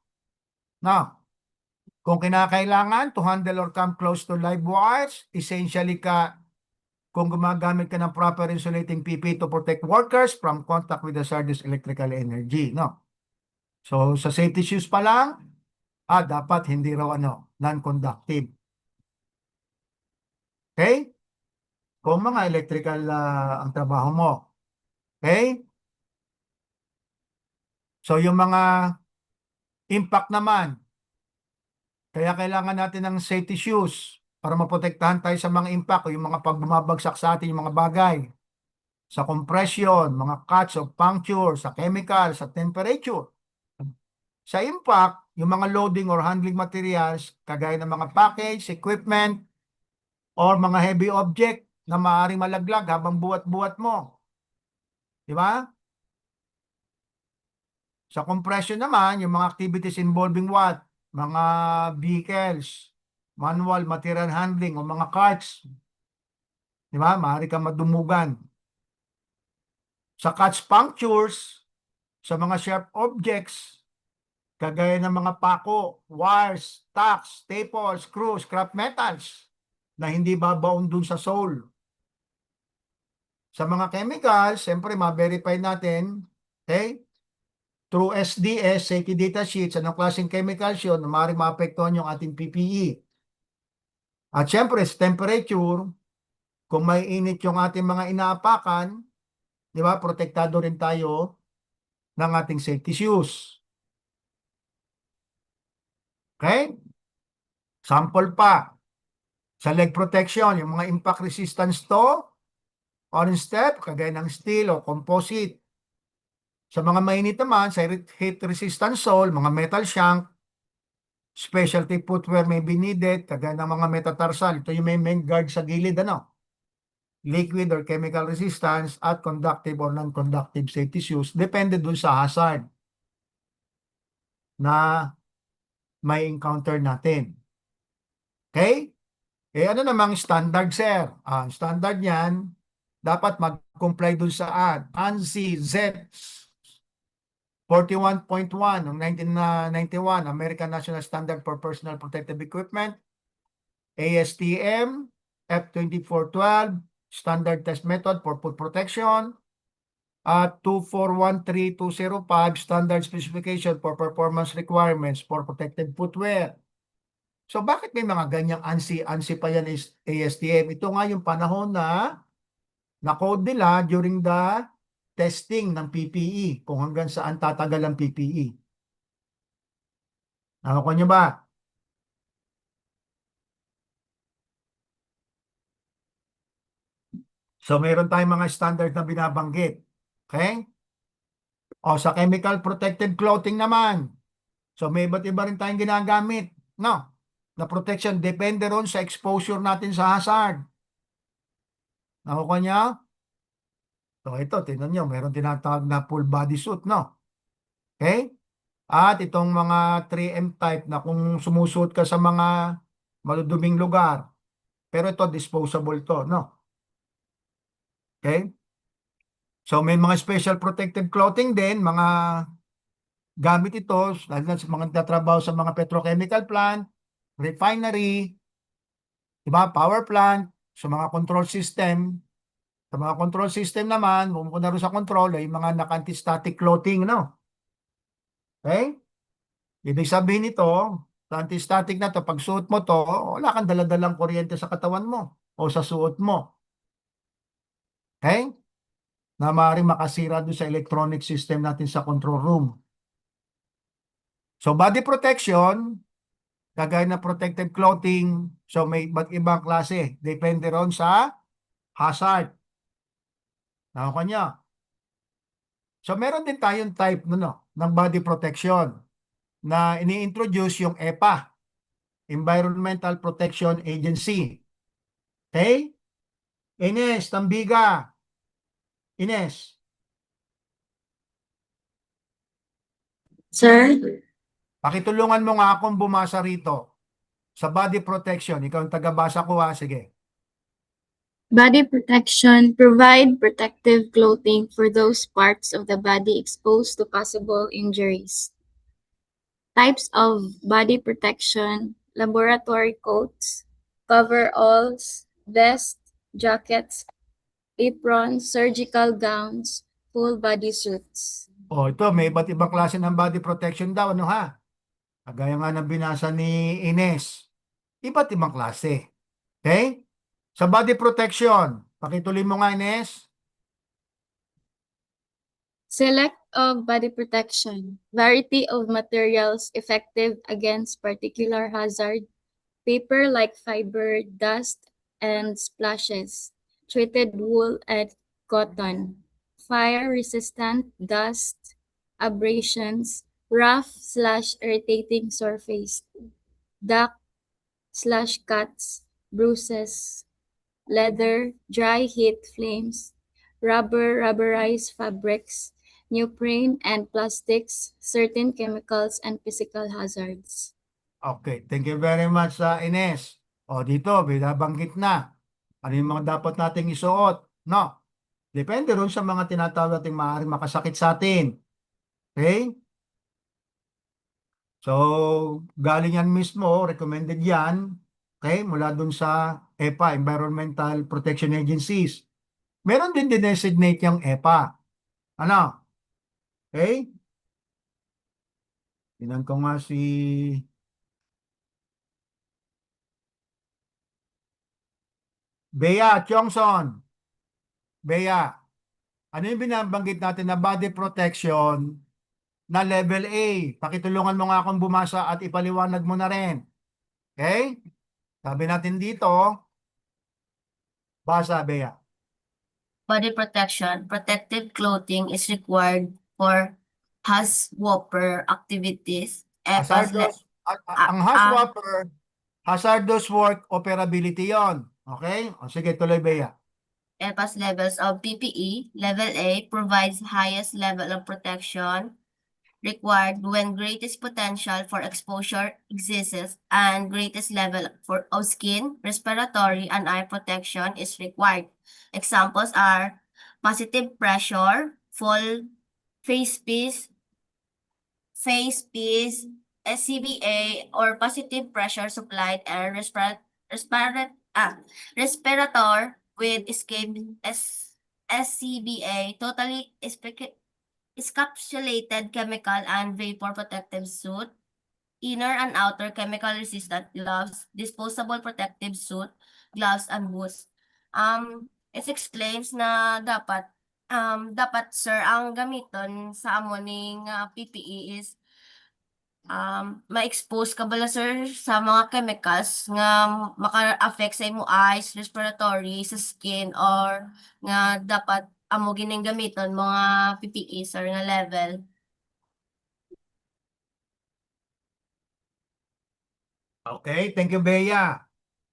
Now, kung kinakailangan to handle or come close to live wires, essentially kung gumagamit ka ng proper insulating PP to protect workers from contact with the hazardous electrical energy. No? So, sa safety shoes pa lang, dapat hindi raw non-conductive. Okay? Kung mga electrical ang trabaho mo. Okay? So, yung mga impact naman, kaya kailangan natin ng safety shoes para maprotektahan tayo sa mga impact o yung mga pagbumabagsak sa atin, yung mga bagay. Sa compression, mga cuts of puncture, sa chemical, sa temperature. Sa impact, yung mga loading or handling materials, kagaya ng mga package, equipment, or mga heavy object na maaaring malaglag habang buhat-buhat mo. Di ba? Sa compression naman, yung mga activities involving what? Mga vehicles, manual, material handling, o mga carts. Di ba? Maaari kang madumugan. Sa cuts punctures, sa mga sharp objects, kagaya ng mga pako, wires, tacks, staples, screws, scrap metals na hindi babaon dun sa sole. Sa mga chemicals, siyempre ma-verify natin, okay? Through SDS, safety data sheets, anong klaseng chemicals yun, maaaring maapektuhan yung ating PPE. At siyempre, sa temperature, kung may init yung ating mga inaapakan, di ba, protektado rin tayo ng ating safety shoes. Okay? Sample pa. Sa leg protection, yung mga impact resistance to, on step, kagaya ng steel o composite. Sa mga mainit naman, sa heat resistant sole, mga metal shank, specialty footwear may be needed, kagaya ng mga metatarsal. Ito yung may main guard sa gilid, ano? Liquid or chemical resistance at conductive or non-conductive safety shoes. Depende dun sa hazard na may encounter natin. Okay? Eh ano namang standard, sir? Standard niyan, dapat mag-comply dun sa ANSI Z 41.1 noong 1991, American National Standard for Personal Protective Equipment, ASTM F2412, Standard Test Method for Food Protection, at 2413205, Standard Specification for Performance Requirements for Protective Footwear. So bakit may mga ganyang ANSI pa yan is ASTM? Ito nga yung panahon na code nila during the testing ng PPE, kung hanggang saan tatagal ang PPE. Nakuha nyo ba? So meron tayong mga standard na binabanggit. Okay? O sa chemical protective clothing naman. So may iba't iba rin tayong ginagamit. No? Na protection depende ron sa exposure natin sa hazard. Nakuha niya? So ito, tingnan nyo, meron tinatawag na full body suit, no? Okay? At itong mga 3M type na kung sumusuot ka sa mga maluduming lugar, pero ito disposable to, no? Okay? So may mga special protective clothing din, mga gamit ito, lalo na sa mga nagtatrabaho sa mga petrochemical plant, refinery, diba, power plant, sa mga control system. Sa mga control system naman, pumunta rin sa control, ay mga naka-anti-static clothing, no? Okay? Ibig sabihin nito, sa anti-static na to, pag suot mo to, wala kang daladalang kuryente sa katawan mo o sa suot mo. Okay? Na maaaring makasira doon sa electronic system natin sa control room. So body protection, kagaya na protective clothing, so may iba't ibang klase. Depende ron sa hazard. Nakuha niya. So meron din tayong type ng body protection na ini-introduce yung EPA, Environmental Protection Agency. Okay? Ines, Tambiga. Ines. Sir, Pakitulungan mo nga akong bumasa rito sa body protection. Ikaw ang taga-basa ko ha. Sige. body protection provide protective clothing for those parts of the body exposed to possible injuries. Types of body protection: laboratory coats, coveralls, vests, jackets, aprons, surgical gowns, full body suits. O ito, may iba't ibang klase ng body protection daw. Ano ha? Kagaya nga ng binasa ni Ines. Iba't ibang klase. Okay? Sa body protection, pakituloy mo nga Ines. Select of body protection. Variety of materials effective against particular hazard. Paper like fiber, dust, and splashes. Treated wool and cotton. Fire resistant, dust, abrasions, rough/irritating surface. Duck/cuts, bruises. Leather, dry heat flames. Rubber, rubberized fabrics. Neoprene and plastics, certain chemicals and physical hazards. Okay, thank you very much Ines. O dito, binabanggit na. Ano yung mga dapat nating isuot? No? Depende ron sa mga tinatawag nating maaaring makasakit sa atin. Okay? So, galing yan mismo, recommended yan. Okay? Mula dun sa EPA, Environmental Protection Agencies. Meron din dinesignate yung EPA. Ano? Okay? Tinan ko nga si Bea Chongson. Bea, ano yung binabanggit natin na body protection na level A. Pakitulungan mo nga akong bumasa at ipaliwanag mo na rin. Okay? Sabi natin dito, basa, Bea. Body protection. Protective clothing is required for HAZWOPER activities. Hazardous, ang HAZWOPER, hazardous work operability yon. Okay? O sige, tuloy, Bea. EPAS levels of PPE. Level A provides highest level of protection required when greatest potential for exposure exists and greatest level of skin, respiratory, and eye protection is required. Examples are positive pressure, full face piece, SCBA, or positive pressure supplied air respirator with escape SCBA, totally encapsulated chemical and vapor protective suit, inner and outer chemical resistant gloves, disposable protective suit, gloves, and boots. It exclaims na dapat sir ang gamiton sa amoning PPE is ma-expose ka bala sir sa mga chemicals nga maka-affect sa imong eyes, respiratory, sa skin, or nga dapat amo gining gamiton mga PPE sir nga level. Okay, thank you, Bea.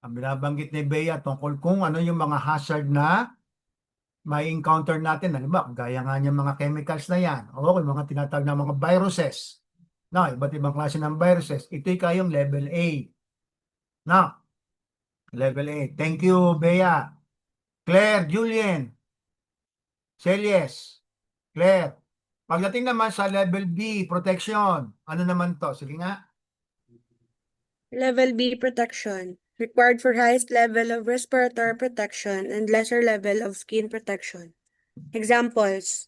Ang binabanggit ni Bea tungkol kung ano yung mga hazard na may encounter natin. Halimbawa, gaya nga niya mga chemicals na yan. O yung mga tinatawag na mga viruses. No, iba't ibang klase ng viruses. Ito'y kayong level A. No, level A. Thank you, Bea. Claire, Julian, Celies, Claire. Pagdating naman sa level B, protection. Ano naman to? Sige nga. Level B protection. Required for highest level of respiratory protection and lesser level of skin protection. Examples: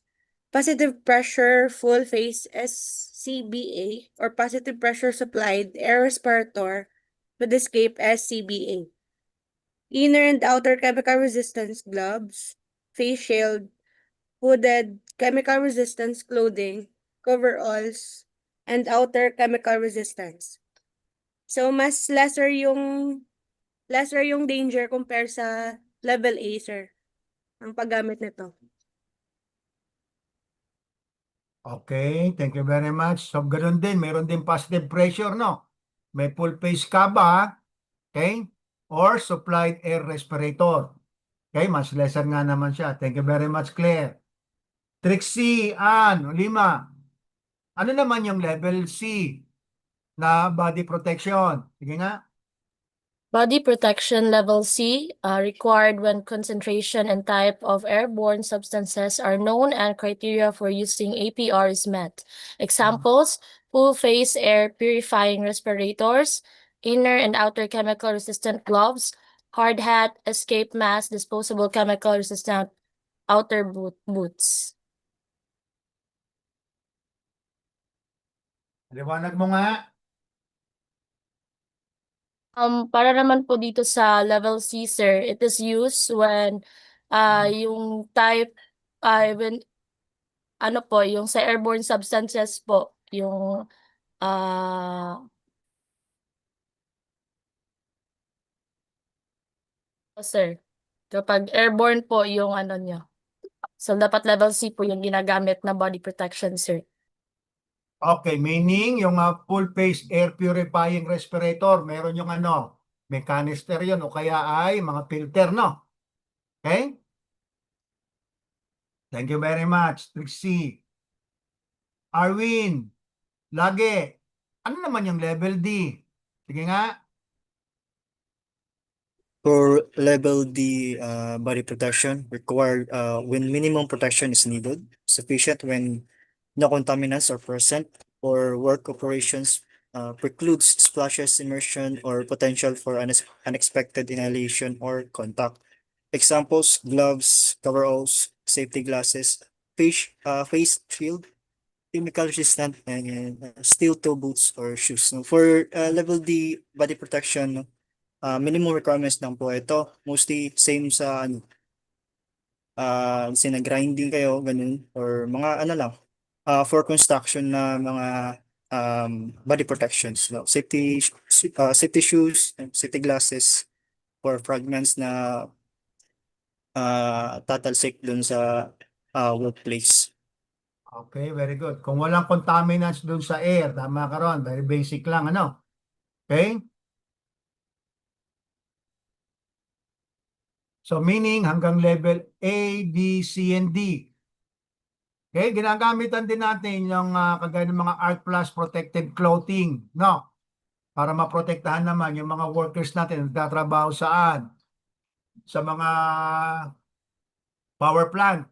positive pressure full face SCBA or positive pressure supplied air respirator with escape SCBA. Inner and outer chemical resistance gloves, face shield, hooded chemical resistance clothing, coveralls, and outer chemical resistance. So mas lesser yung danger compare sa level A, sir, ang paggamit nito. Okay, thank you very much. So, ganoon din, meron din positive pressure, no? May full face ka ba? Okay? Or supplied air respirator. Okay, mas lesser nga naman siya. Thank you very much, Claire. Trixie, Ann, Lima. Ano naman yung level C na body protection? Sige nga. Body protection level C, required when concentration and type of airborne substances are known and criteria for using APR is met. Examples: full face air purifying respirators, inner and outer chemical resistant gloves, hard hat, escape mask, disposable chemical resistant outer boots. Liwanag mo nga. Para naman po dito sa level C, sir, it is used when yung type when ano po, yung sa airborne substances po, yung sir, kapag airborne po yung ano niya. So dapat level C po yung ginagamit na body protection, sir. Okay, meaning yung full face air purifying respirator, meron yung ano, may canister yun o kaya ay mga filter, no? Okay? Thank you very much, Trixie. Arwin, lagi. Ano naman yung level D? Sige nga. For level D body protection, required when minimum protection is needed, sufficient when no contaminants are present, or work operations precludes splashes, immersion, or potential for unexpected inhalation or contact. Examples: gloves, coveralls, safety glasses, face shield, chemical resistant, and steel toe boots or shoes. So for level D body protection, minimum requirements lang po ito. Mostly same sa grinding kayo, ganun, or mga ano lang, for construction na mga body protections, no? Safety shoes, and safety glasses for fragments na tatalsik dun sa workplace. Okay, very good. Kung walang contaminants dun sa air, tama ka ron. Very basic lang, ano? Okay? So meaning hanggang level A, B, C, and D. Okay, ginagamitan din natin yung kagaya ng mga Art Plus protective clothing, no? Para maprotektahan naman yung mga workers natin nagtatrabaho saan? Sa mga power plant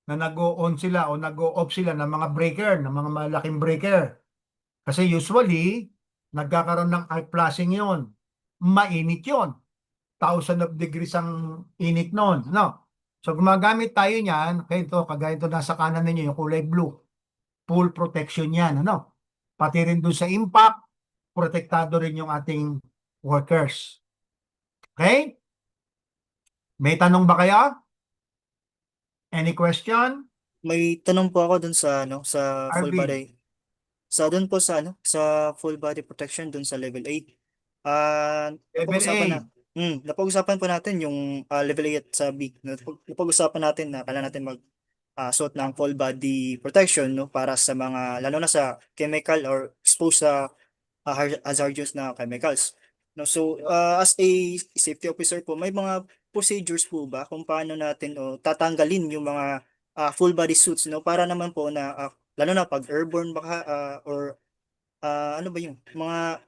na nag-o-on sila o nag-o-off sila ng mga breaker, ng mga malaking breaker. Kasi usually, nagkakaroon ng arc flashing yun. Mainit yun. 1,000 of degrees ang init nun. No? So gumagamit tayo niyan, okay, ito, kagaya ito nasa kanan ninyo, yung kulay blue. Full protection yan. Ano? Pati rin doon sa impact, protektado rin yung ating workers. Okay? May tanong ba kayo? Any question? May tanong po ako dun sa sa full Arvin. body. Dun po sa sa full body protection dun sa level 8. Level A. Napag-usapan po natin yung level 8 at sa B. Napag-usapan natin na kailangan natin mag suot ng full body protection, no, para sa mga lalo na sa chemical or exposed sa hazardous na chemicals. No, so as a safety officer po, may mga procedures po ba kung paano natin tatanggalin yung mga full body suits, no, para naman po na lalo na pag airborne baka or ano ba yung mga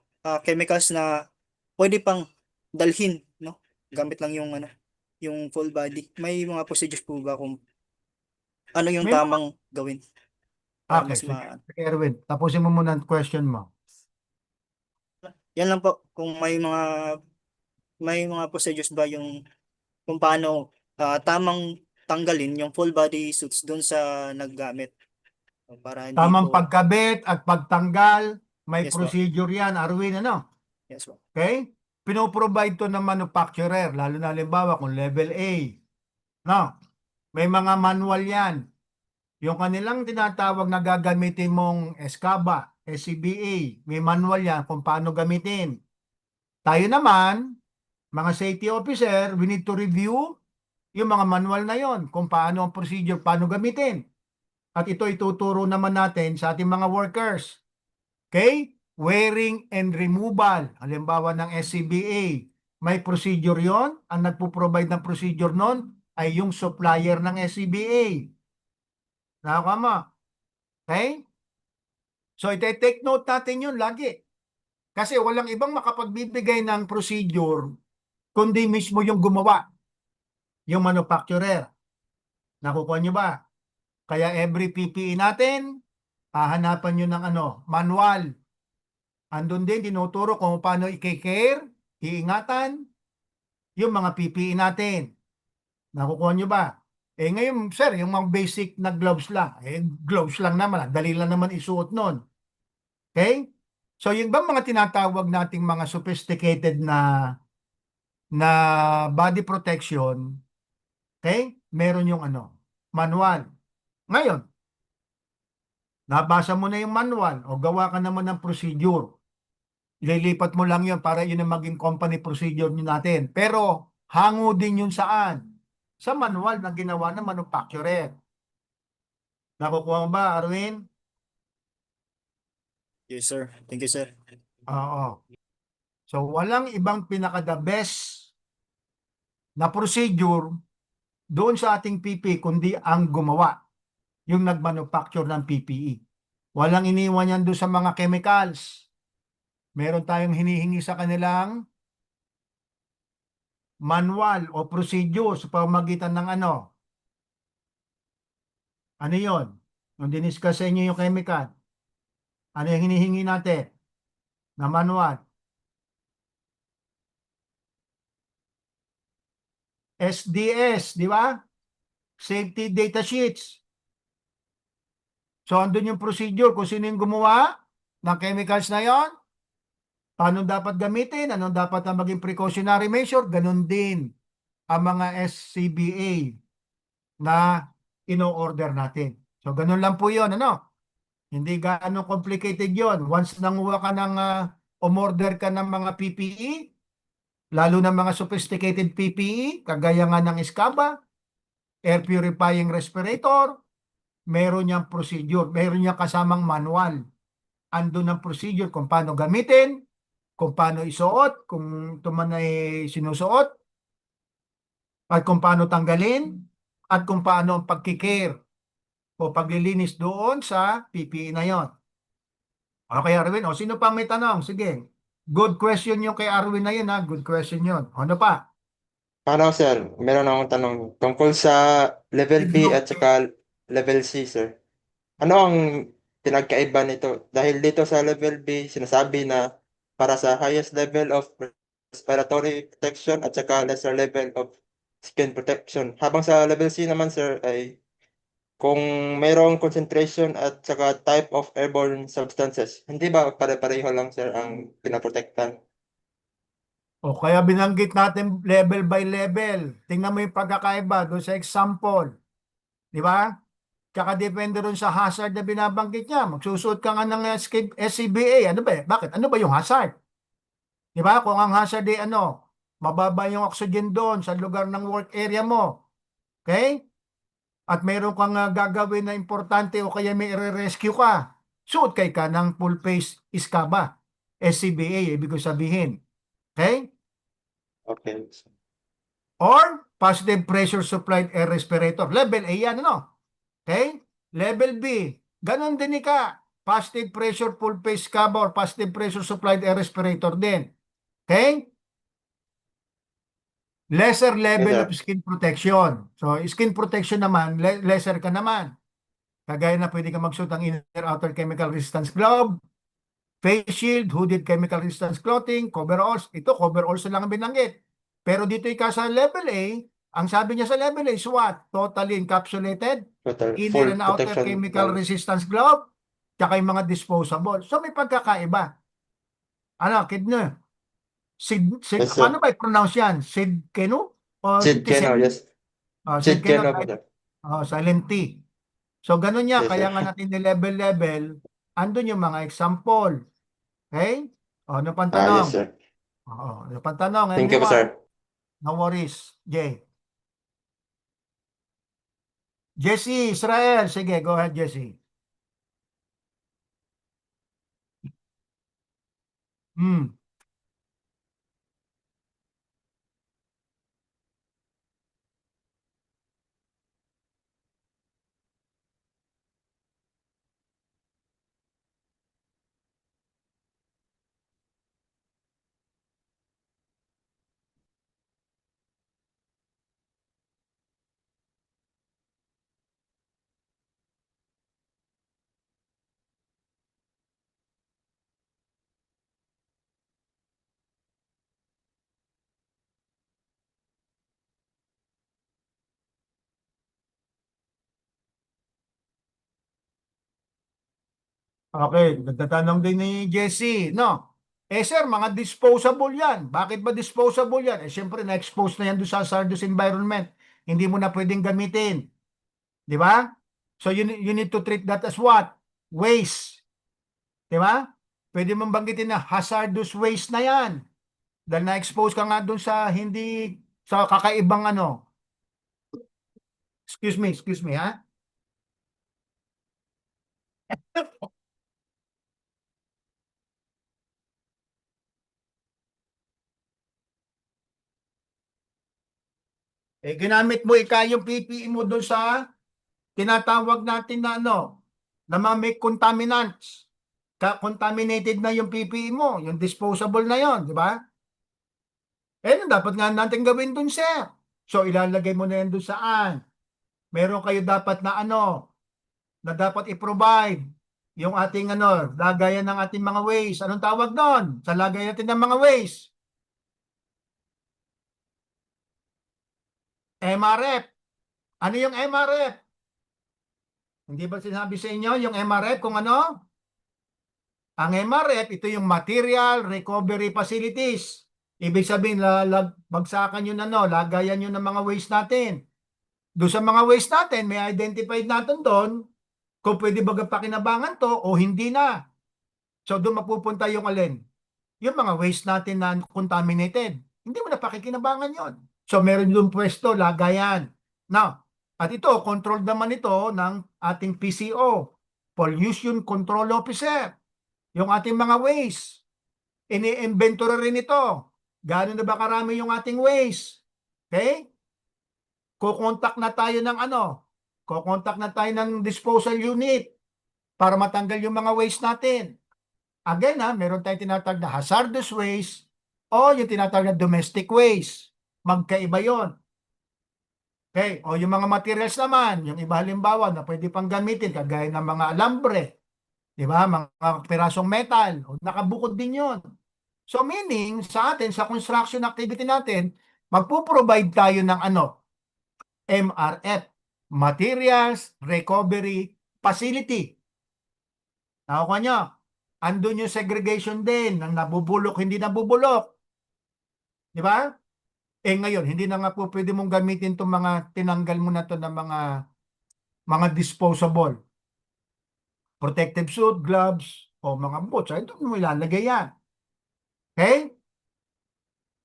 chemicals na pwede pang dalhin, no, gamit lang yung yung full body. May mga procedures po ba kung ano yung May mga- tamang gawin para Okay, mas sige. Sige, Erwin, tapusin mo muna ang question mo. yan lang po kung may mga procedures ba yung kung paano tamang tanggalin yung full body suits doon sa naggamit para hindi Tamang po pagkabit at pagtanggal, may Yes, po. procedure yan, Arwin, ano? yes po. Okay? Pinoprovide to ng manufacturer, lalo na halimbawa kung level A. No? May mga manual yan. Yung kanilang tinatawag na gagamitin mong SCABA, SCBA, may manual yan kung paano gamitin. Tayo naman, mga safety officer, we need to review yung mga manual na yon kung paano ang procedure, paano gamitin. At ito ituturo naman natin sa ating mga workers. Okay? Wearing and removal. Halimbawa ng SCBA. May procedure yon. Ang nagpo-provide ng procedure nun ay yung supplier ng SCBA. Nakakama. Okay? So, ite-take note natin yun lagi. Kasi walang ibang makapagbibigay ng procedure kundi mismo yung gumawa. Yung manufacturer. Nakukuha nyo ba? Kaya every PPE natin, hahanapan nyo ng manual. Andun din, tinuturo kung paano i-care, iingatan yung mga PPE natin. Nakukuha nyo ba? Ngayon, sir, yung mga basic na gloves lang. Gloves lang naman. Dali lang naman isuot nun. Okay? So, yung ba mga tinatawag nating mga sophisticated na body protection, okay? Meron yung manual. Ngayon, nabasa mo na yung manual o gawa ka naman ng procedure. Ililipat mo lang yun para yun ang maging company procedure nyo natin. Pero, hango din yun saan? Sa manual na ginawa ng manufacturer. Nakukuha mo ba, Arwin? Yes sir, thank you sir. Oo. So, walang ibang pinaka-the best na procedure doon sa ating PPE kundi ang gumawa, yung nag-manufacture ng PPE. Walang iniwan yan doon sa mga chemicals. Meron tayong hinihingi sa kanilang manual o procedure sa pamamagitan ng ano yon? Nung diniscuss sa inyo yung chemical, ano yung hinihingi natin na manual? SDS, di ba? Safety data sheets. So, andun yung procedure kung sino yung gumawa ng chemicals na yon, paano dapat gamitin, anong dapat ang maging precautionary measure, ganun din ang mga SCBA na ino-order natin. So, ganun lang po yun, ano? Hindi gaano complicated yon. Once nanguha ka ng, umorder ka ng mga PPE, lalo na mga sophisticated PPE, kagaya nga ng SCABA, air purifying respirator, meron niyang procedure, meron niyang kasamang manual. Andun ang procedure kung paano gamitin, kung paano isuot, kung ito man ay sinusuot, at kung paano tanggalin, at kung paano ang pagkikare o paglilinis doon sa PPE na yon. Okay, Arwin. O, sino pa may tanong? Sige. Good question yung kay Arwin na yun, ha? Good question yun. Ano pa? Ano sir, meron akong tanong tungkol sa level B at saka level C sir. Ano ang pinagkaiba nito? Dahil dito sa level B, sinasabi na para sa highest level of respiratory protection at saka lesser level of skin protection. Habang sa level C naman sir ay kung mayroong concentration at saka type of airborne substances, hindi ba pare-pareho lang sir ang pinaprotektan? O kaya binanggit natin level by level. Tingnan mo yung pagkakaiba doon sa example. Di ba? Tsaka depende rin sa hazard na binabanggit niya. Magsusuot ka nga ng SCBA. Ano ba? Bakit? Ano ba yung hazard? Di ba? Kung ang hazard ay mababa yung oxygen doon sa lugar ng work area mo. Okay? At meron kang gagawin na importante o kaya may i-rescue ka. Suot ka ng full face SCABA. SCBA, ibig ko sabihin. Okay? Okay. Or positive pressure supplied air respirator. Level A yan, ano? Okay? Level B, ganon din ka. Positive pressure full face SCABA or positive pressure supplied air respirator din. Okay? Lesser level of skin protection. So, skin protection naman, lesser ka naman. Kagaya na pwede ka magsuot ng inner outer chemical resistance glove, face shield, hooded chemical resistance clothing, coveralls. Ito, coveralls na lang ang binanggit. Pero dito sa level A, ang sabi niya sa level A is what? Totally encapsulated, Total inner full and outer protection chemical ng- resistance glove, tsaka yung mga disposable. So may pagkakaiba. Ano, kid nyo? Yes, sir. Paano ba i-pronounce yan? Sid Keno? O Sid Keno, yes. Sid Sid Keno, Keno po sir. silent T. So ganun yan, Yes, kaya sir. nga natin level, andun yung mga example. Okay? O, ano pang Yes, tanong? sir. Ano pang tanong? Thank you po, Anyone? sir. No worries. Jay. Jesse, Israel. Sige, go ahead, Jesse. Hmm. Okay, nagtatanong din ni Jesse, no? Sir, mga disposable yan. Bakit ba disposable yan? Siyempre, na-expose na yan doon sa hazardous environment. Hindi mo na pwedeng gamitin. Di ba? So, you need to treat that as what? Waste. Di ba? Pwede mong banggitin na hazardous waste na yan. Dahil na-expose ka nga doon sa sa kakaibang excuse me, ha? Ginamit mo yung PPE mo doon sa tinatawag natin na na mga may contaminants. Contaminated na yung PPE mo, yung disposable na yon, di ba? Ano dapat nga natin gawin doon, sir? So, ilalagay mo na yan doon saan? Meron kayo dapat na na dapat i-provide yung ating lagayan ng ating mga waste. Anong tawag doon? Sa lagayan natin ng mga waste? MRF. Ano yung MRF? Hindi ba sinabi sa inyo yung MRF kung ano? Ang MRF, ito yung Material Recovery Facilities. Ibig sabihin, bagsakan yun lagayan yun ng mga waste natin. Doon sa mga waste natin, may identified natin doon kung pwede baga pakinabangan to o hindi na. So doon mapupunta yung alin? Yung mga waste natin na contaminated. Hindi mo na pakikinabangan yon. So meron yung pwesto, lagayan. Now, at ito, control naman ito ng ating PCO, Pollution Control Officer. Yung ating mga waste. Ini-inventory rin ito. Gano'n na ba karami yung ating waste? Okay? Kukontak na tayo ng ano? Kukontak na tayo ng disposal unit para matanggal yung mga waste natin. Again, meron tayong tinatawag na hazardous waste o yung tinatawag na domestic waste. Magkaiba yon. Okay, o yung mga materials naman, yung iba halimbawa na pwede pang gamitin, kagaya ng mga alambre, di ba? Mga pirasong metal, o nakabukod din yon. So meaning, sa atin, sa construction activity natin, magpo-provide tayo ng ano? MRF, Materials Recovery Facility. Nakuha nyo? Andun yung segregation din ng nabubulok, hindi nabubulok. Di ba? Ngayon, hindi na nga po pwede mong gamitin itong mga tinanggal mo na to ng mga disposable. Protective suit, gloves, o mga boots. Ay, doon mo ilalagay yan. Okay?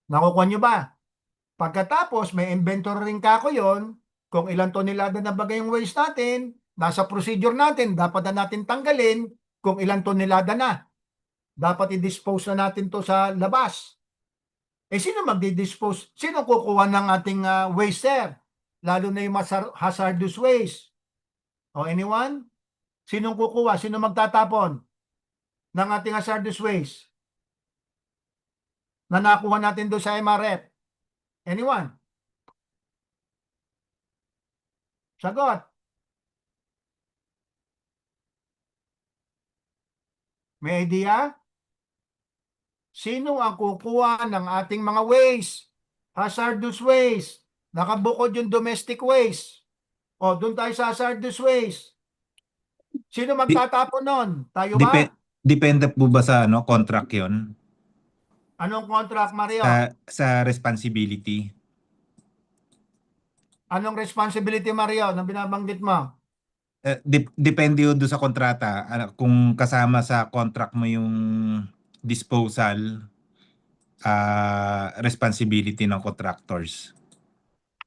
Nakukuha nyo ba? Pagkatapos, may inventory rin kako yon kung ilang tonelada na bagay yung waste natin, nasa procedure natin, dapat na natin tanggalin kung ilang tonelada na. Dapat i-dispose na natin to sa labas. Sino magdi-dispose? Sino kukuha ng ating waste, sir? Lalo na yung hazardous waste. O anyone? Sinong kukuha? Sino magtatapon ng ating hazardous waste na nakuha natin doon sa MRF? Anyone? Sagot. May idea? Sino ang kukuha ng ating mga waste? Hazardous waste. Nakabukod yung domestic waste. O, doon tayo sa hazardous waste. Sino magtatapon nun? Tayo ba? Depende po ba sa contract 'yon? Anong contract, Mario? Sa responsibility. Anong responsibility, Mario, na binabanggit mo? Depende yun doon sa kontrata. Kung kasama sa contract mo yung disposal, responsibility ng contractors.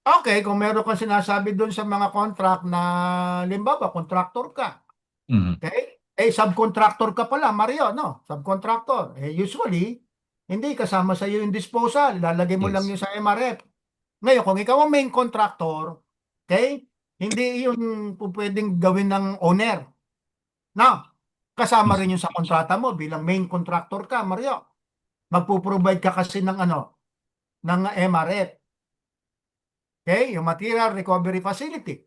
Okay, kung meron kang sinasabi doon sa mga contract na, limbawa, contractor ka. Okay? Subcontractor ka pala, Mario, no? Subcontractor. Usually, hindi kasama sa iyo yung disposal. Lalagay mo lang yun sa MRF. Ngayon, kung ikaw ang main contractor, okay? Hindi yun pwedeng gawin ng owner. Now, kasama rin yun sa kontrata mo bilang main contractor ka, Mario. Magpo-provide ka kasi ng ng MRF. Okay? Yung Material Recovery Facility.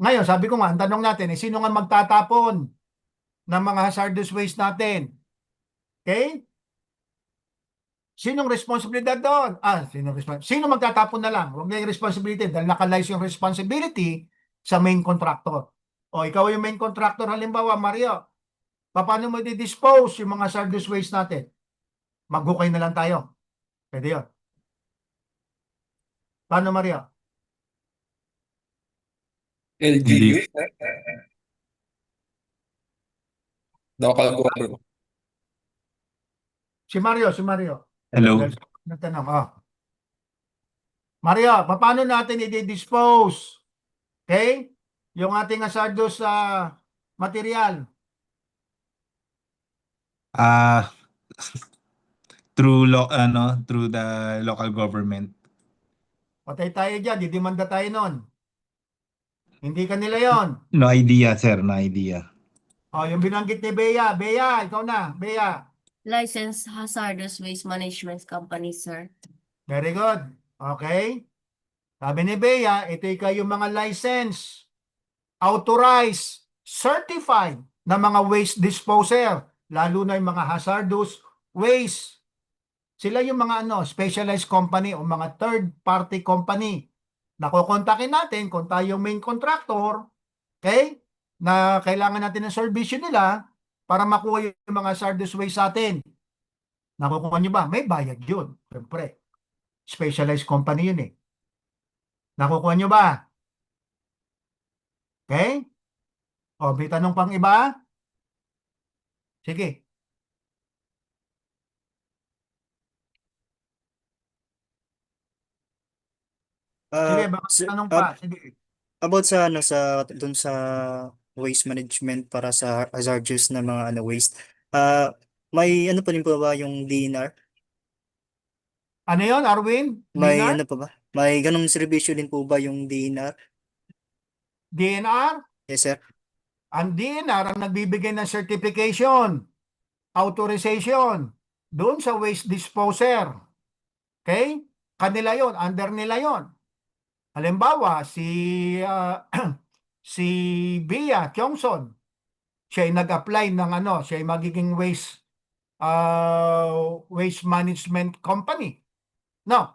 Ngayon, sabi ko nga, ang tanong natin, sino nga magtatapon ng mga hazardous waste natin? Okay? Sinong responsibilidad doon? Sino magtatapon na lang? Huwag na yung responsibility dahil nakalize yung responsibility sa main contractor. O ikaw yung main contractor, halimbawa, Mario, paano mo i-dispose yung mga hazardous waste natin? Maghukay na lang tayo. Pwede yun. Paano, Mario? LGU? Local government. Si Mario. Hello? Natanong, Mario, paano natin i-dispose? Okay? Yung ating hazardous material. Through the local government. Patay tayo dyan, didimanda tayo nun. Hindi kanila yon. No idea, sir. No idea. Yung binanggit ni Bea. Bea, ikaw na. Bea. Licensed Hazardous Waste Management Company, sir. Very good. Okay. Sabi ni Bea, ito yung mga license, authorized, certified na mga waste disposer, lalo na yung mga hazardous waste. Sila yung mga specialized company o mga third-party company. Nakukontakin natin kung tayo main contractor, okay, na kailangan natin ng servisyo nila para makuha yung mga hazardous waste sa atin. Nakukuha nyo ba? May bayad yun. Siyempre. Specialized company yun eh. Nakukuha nyo ba? Okay? O, may tanong pang iba? Sige. Sige, baka Sir, tanong pa. Sige. about sa ano dun sa waste management para sa hazardous na mga waste. May ano pa rin po ba yung DNR? Ano yon, Arwin? May DNR? ano pa ba? May ganong servisyo din po ba yung DNR? DNR? Yes, sir. Ang DNR ang nagbibigay ng certification, authorization, doon sa waste disposer. Okay? Kanila yon, under nila yon. Halimbawa, si Bia Kyongson, siya ay nag-apply ng siya ay magiging waste management company. No.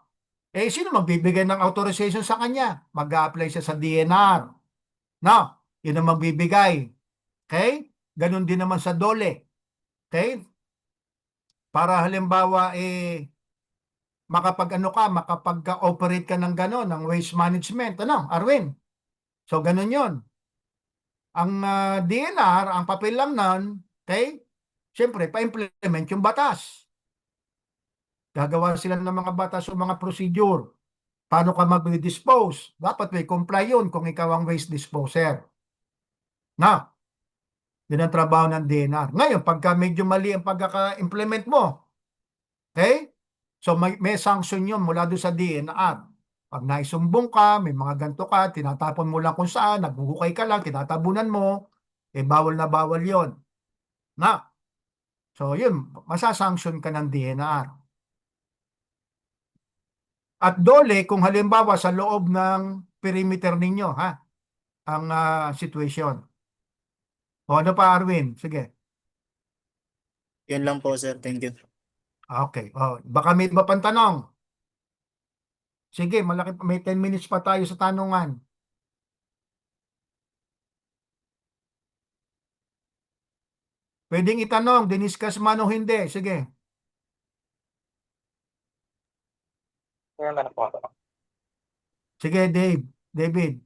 Sino magbibigay ng authorization sa kanya? Mag-a-apply siya sa DNR. No. Yun ang magbibigay. Okay? Ganun din naman sa DOLE. Okay? Para halimbawa, makapag-operate ka ng gano'n, ng waste management. Ano, Arwin? So, ganun yun. Ang DNR, ang papel lang nun, okay? Siyempre, pa-implement yung batas. Gagawa sila ng mga batas o mga procedure. Paano ka mag-dispose? Dapat may comply yun kung ikaw ang waste disposer. Na, yun ang trabaho ng DNR. Ngayon, pagka medyo mali ang pagkaka-implement mo, okay? So, may sanction yun mula doon sa DNR. Pag naisumbong ka, may mga ganito ka, tinatapon mo lang kung saan, naghuhukay ka lang, tinatabunan mo, bawal na bawal yon. Na, so yun, masasanction ka ng DNR. At DOLE, kung halimbawa sa loob ng perimeter ninyo, ha, ang situation. O ano pa, Arwin? Sige. Yan lang po, sir. Thank you. Okay. O, baka may iba pang tanong. Sige, may 10 minutes pa tayo sa tanungan. Pwedeng itanong, diniscuss man o hindi. Sige. Meron po ako. Sige, David.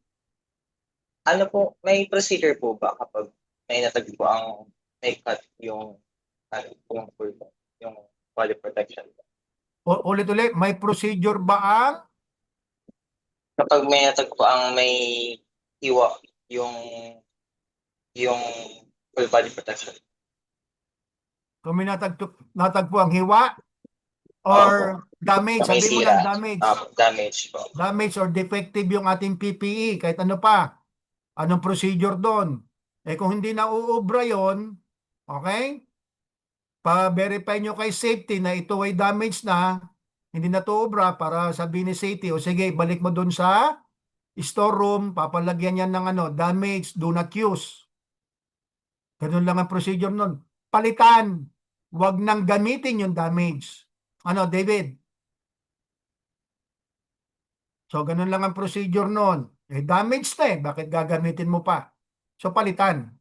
Ano po, may procedure po ba kapag may natagpo ang may cut yung full, yung body protection? Ulit-ulit, may procedure ba ang? Kapag may natagpo ang may hiwa yung full body protection. Kung may natagpo ang hiwa or damage, May sabi mo sira. lang damage. Damage po. Damage or defective yung ating PPE, kahit ano pa. Anong procedure doon? Kung hindi na uubra yon, okay? Pa-verify nyo kay safety na ito ay damage na, hindi na to ubra para sabihin ni safety, o sige, balik mo doon sa storeroom, papalagyan yan ng damage, do not use. Ganun lang ang procedure nun. Palitan. Huwag nang gamitin yung damage. Ano, David? So, ganun lang ang procedure nun. Damage na Bakit gagamitin mo pa? So, palitan.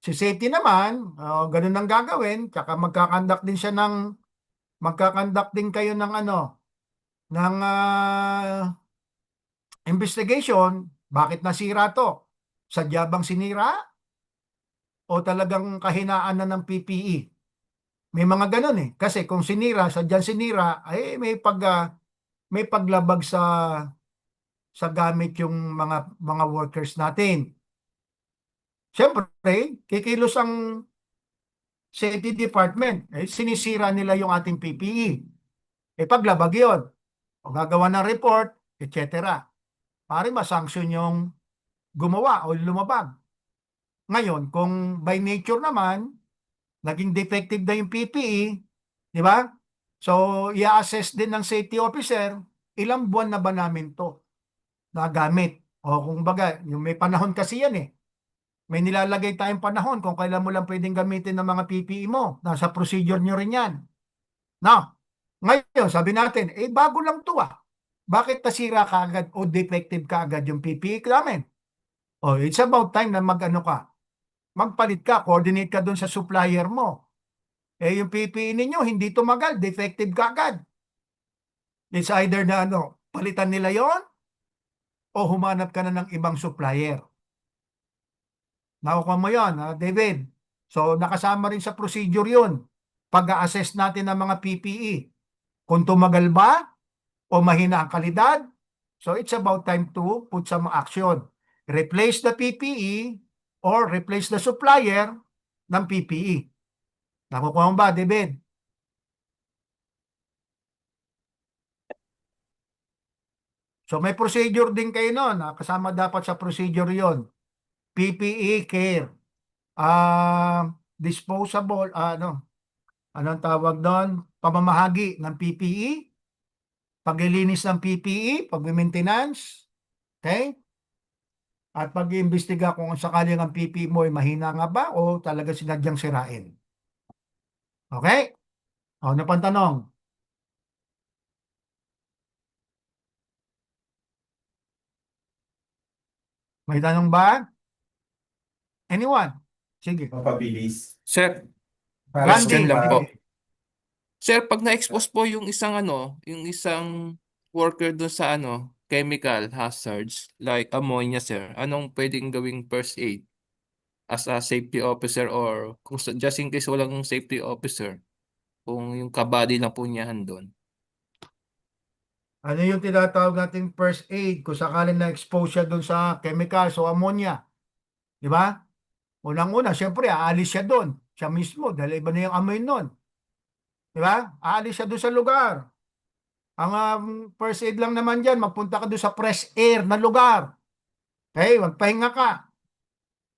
Si safety naman, ganun ang gagawin. Tsaka magkakandak din kayo ng investigation. Bakit nasira to? Sadya bang sinira? O talagang kahinaan na ng PPE? May mga ganun Kasi kung sadyang sinira, may paglabag sa gamit yung mga workers natin. Siyempre, kikilos ang safety department. Sinisira nila yung ating PPE. Paglabag yun. O gagawa ng report, etc. Pare masanction yung gumawa o lumabag. Ngayon, kung by nature naman, naging defective na yung PPE, di ba? So, i-assess din ng safety officer, ilang buwan na ba namin to nagamit? O kung baga, yung may panahon kasi yan May nilalagay tayong panahon kung kailan mo lang pwedeng gamitin ng mga PPE mo. Nasa procedure nyo rin yan. Now, ngayon, sabi natin, bago lang to Bakit nasira ka agad o defective ka agad yung PPE namin? It's about time na magpalit ka, coordinate ka dun sa supplier mo. Yung PPE ninyo, hindi tumagal, defective ka agad. It's either na palitan nila yon o humanap ka na ng ibang supplier. Nakukuha mo yun, David. So, nakasama rin sa procedure yun. Pag-a-assess natin ng mga PPE. Kung tumagal ba o mahina ang kalidad, so it's about time to put some action. Replace the PPE or replace the supplier ng PPE. Nakukuha mo ba, David? So may procedure din kayo noon. Kasama dapat sa procedure yon. PPE care. Disposable, anong tawag doon? Pamamahagi ng PPE, paglilinis ng PPE, pag-maintenance, okay? At pag-iimbestiga kung sakaling ang PPE mo ay mahina nga ba o talaga sinadyang sirain. Okay? Ano pang tanong? May tanong ba? Anyone? Sige. Mapabilis. Sir, Para question Randy. lang po. Sige. Sir, pag na-expose po yung isang worker doon sa chemical hazards like ammonia, sir, anong pwedeng gawing first aid as a safety officer or just in case walang safety officer, kung yung kabady lang po niya doon? Ano yung tinatawag nating first aid kung sakaling na-expose siya doon sa chemicals o ammonia? Di ba? Unang-una, siyempre, aalis siya doon. Siya mismo, dahil iba na yung amoy nun. Di ba? Aalis siya doon sa lugar. Ang first aid lang naman dyan, magpunta ka doon sa fresh air na lugar. Okay, magpahinga ka.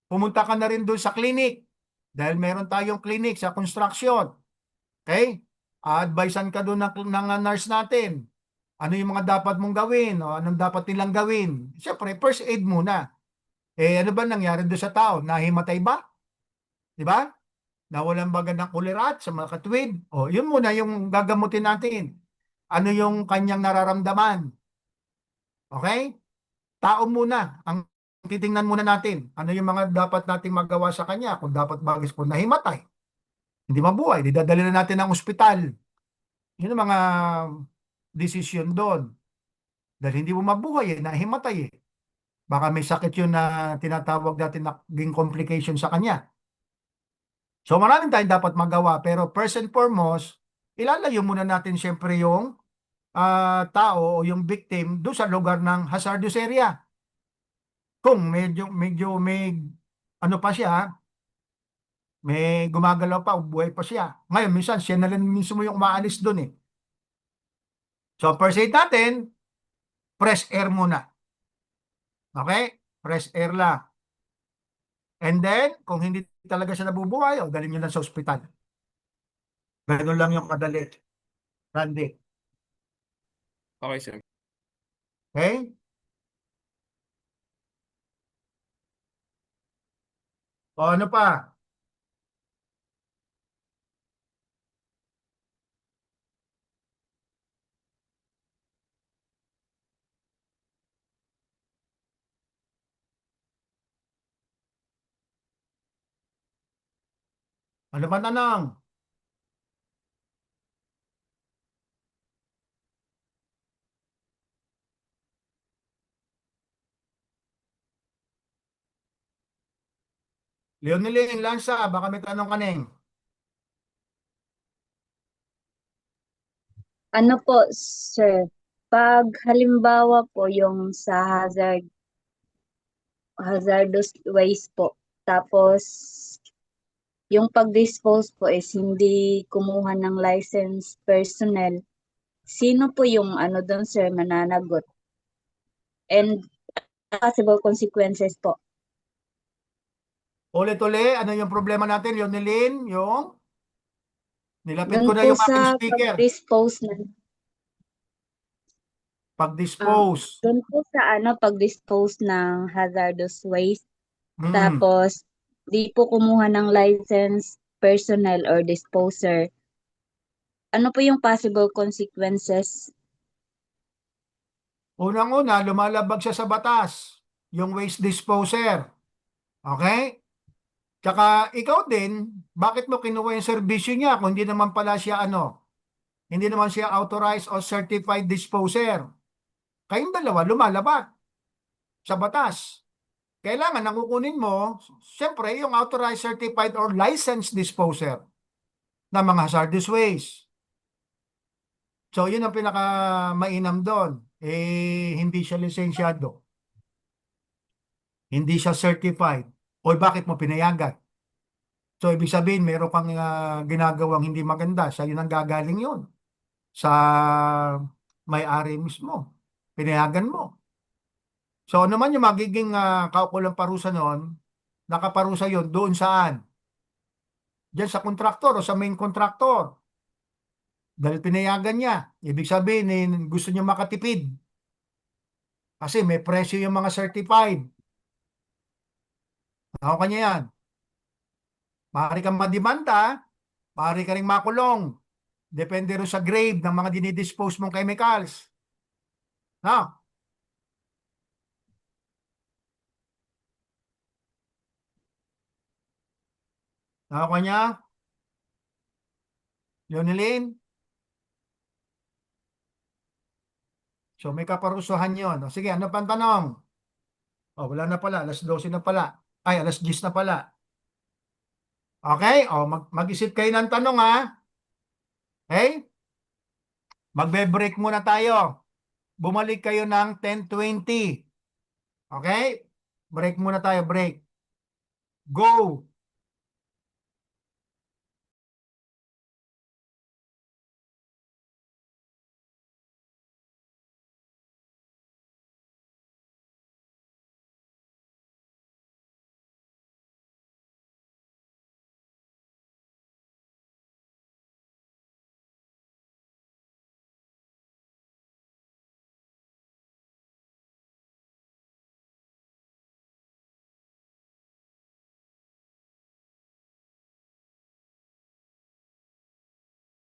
Pumunta ka na rin doon sa clinic. Dahil meron tayong clinic sa construction. Okay? Advisean ka doon ng nurse natin. Ano yung mga dapat mong gawin o anong dapat nilang gawin. Siyempre, first aid muna. Ano ba nangyari doon sa tao? Nahimatay ba? Di ba? Nawalan ba ng kulirat sa mga katuwid? O, yun muna yung gagamutin natin. Ano yung kanyang nararamdaman? Okay? Tao muna. Ang titingnan muna natin. Ano yung mga dapat nating magawa sa kanya? Kung dapat bagis po nahimatay. Hindi mabuhay. Didadali na natin ng ospital. Yun ang mga desisyon doon. Dahil hindi mo mabuhay nahimatay Baka may sakit yun na tinatawag natin na naging complication sa kanya. So maraming tayong dapat magawa. Pero first and foremost, ilalayo muna natin siyempre yung tao o yung victim doon sa lugar ng hazardous area. Kung medyo may ano pa siya, may gumagalaw pa o buhay pa siya. Ngayon, minsan siya na lang mismo yung umaalis doon So first aid natin, fresh air muna. Okay? Fresh air lang. And then, kung hindi talaga siya nabubuhay, dalhin nyo lang sa ospital. Ganun lang yung kadali. Randy. Okay, sir. Okay? O ano pa? Ano ba tanong? Leonelyn, Lanza, baka may tanong kaning. Ano po, sir? Pag halimbawa po yung sa hazardous waste po, tapos yung pag-dispose po is hindi kumuha ng licensed personnel, sino po yung doon, sir, mananagot? And possible consequences po. Ulit-uli, ano yung problema natin, Leonelyn? Yung? Nilapit Doon ko na po yung aking sa speaker. pag-dispose ng Pag-dispose. doon po sa pag-dispose ng hazardous waste, Hmm. tapos di po kumuha ng licensed personnel or disposer. Ano po yung possible consequences? Unang-una, lumalabag siya sa batas. Yung waste disposer. Okay? Tsaka ikaw din, bakit mo kinuha yung serbisyo niya kung hindi naman pala siya hindi naman siya authorized or certified disposer. Kayong dalawa lumalabag sa batas. kailangan ang kukunin mo, siyempre, yung authorized, certified, or licensed disposer ng mga hazardous waste. So, yun ang pinaka-mainam doon. Hindi siya lisensyado. Hindi siya certified. O bakit mo pinayagan? So, ibig sabihin, meron kang ginagawang hindi maganda. Sa yun ang gagaling yun. Sa may-ari mismo. Pinayagan mo. So, ano man yung magiging kaukulang parusa noon, nakaparusa yun doon saan? Diyan sa kontraktor o sa main kontraktor. Dahil pinayagan niya. Ibig sabihin, gusto niya makatipid. Kasi may presyo yung mga certified. Ako kanya yan. Maaari kang madimanda, maaari ka rin makulong. Depende rin sa grade ng mga dinidispose mong chemicals. No? Ako kanya? Leonelyn? So may kaparusahan yun. O, sige, ano pang tanong? O, wala na pala. Alas 12 na pala. Ay, alas 10 na pala. Okay? O, mag-isip kayo ng tanong, ha? Okay? Magbe-break muna tayo. Bumalik kayo ng 10:20. Okay? Break muna tayo, break. Go!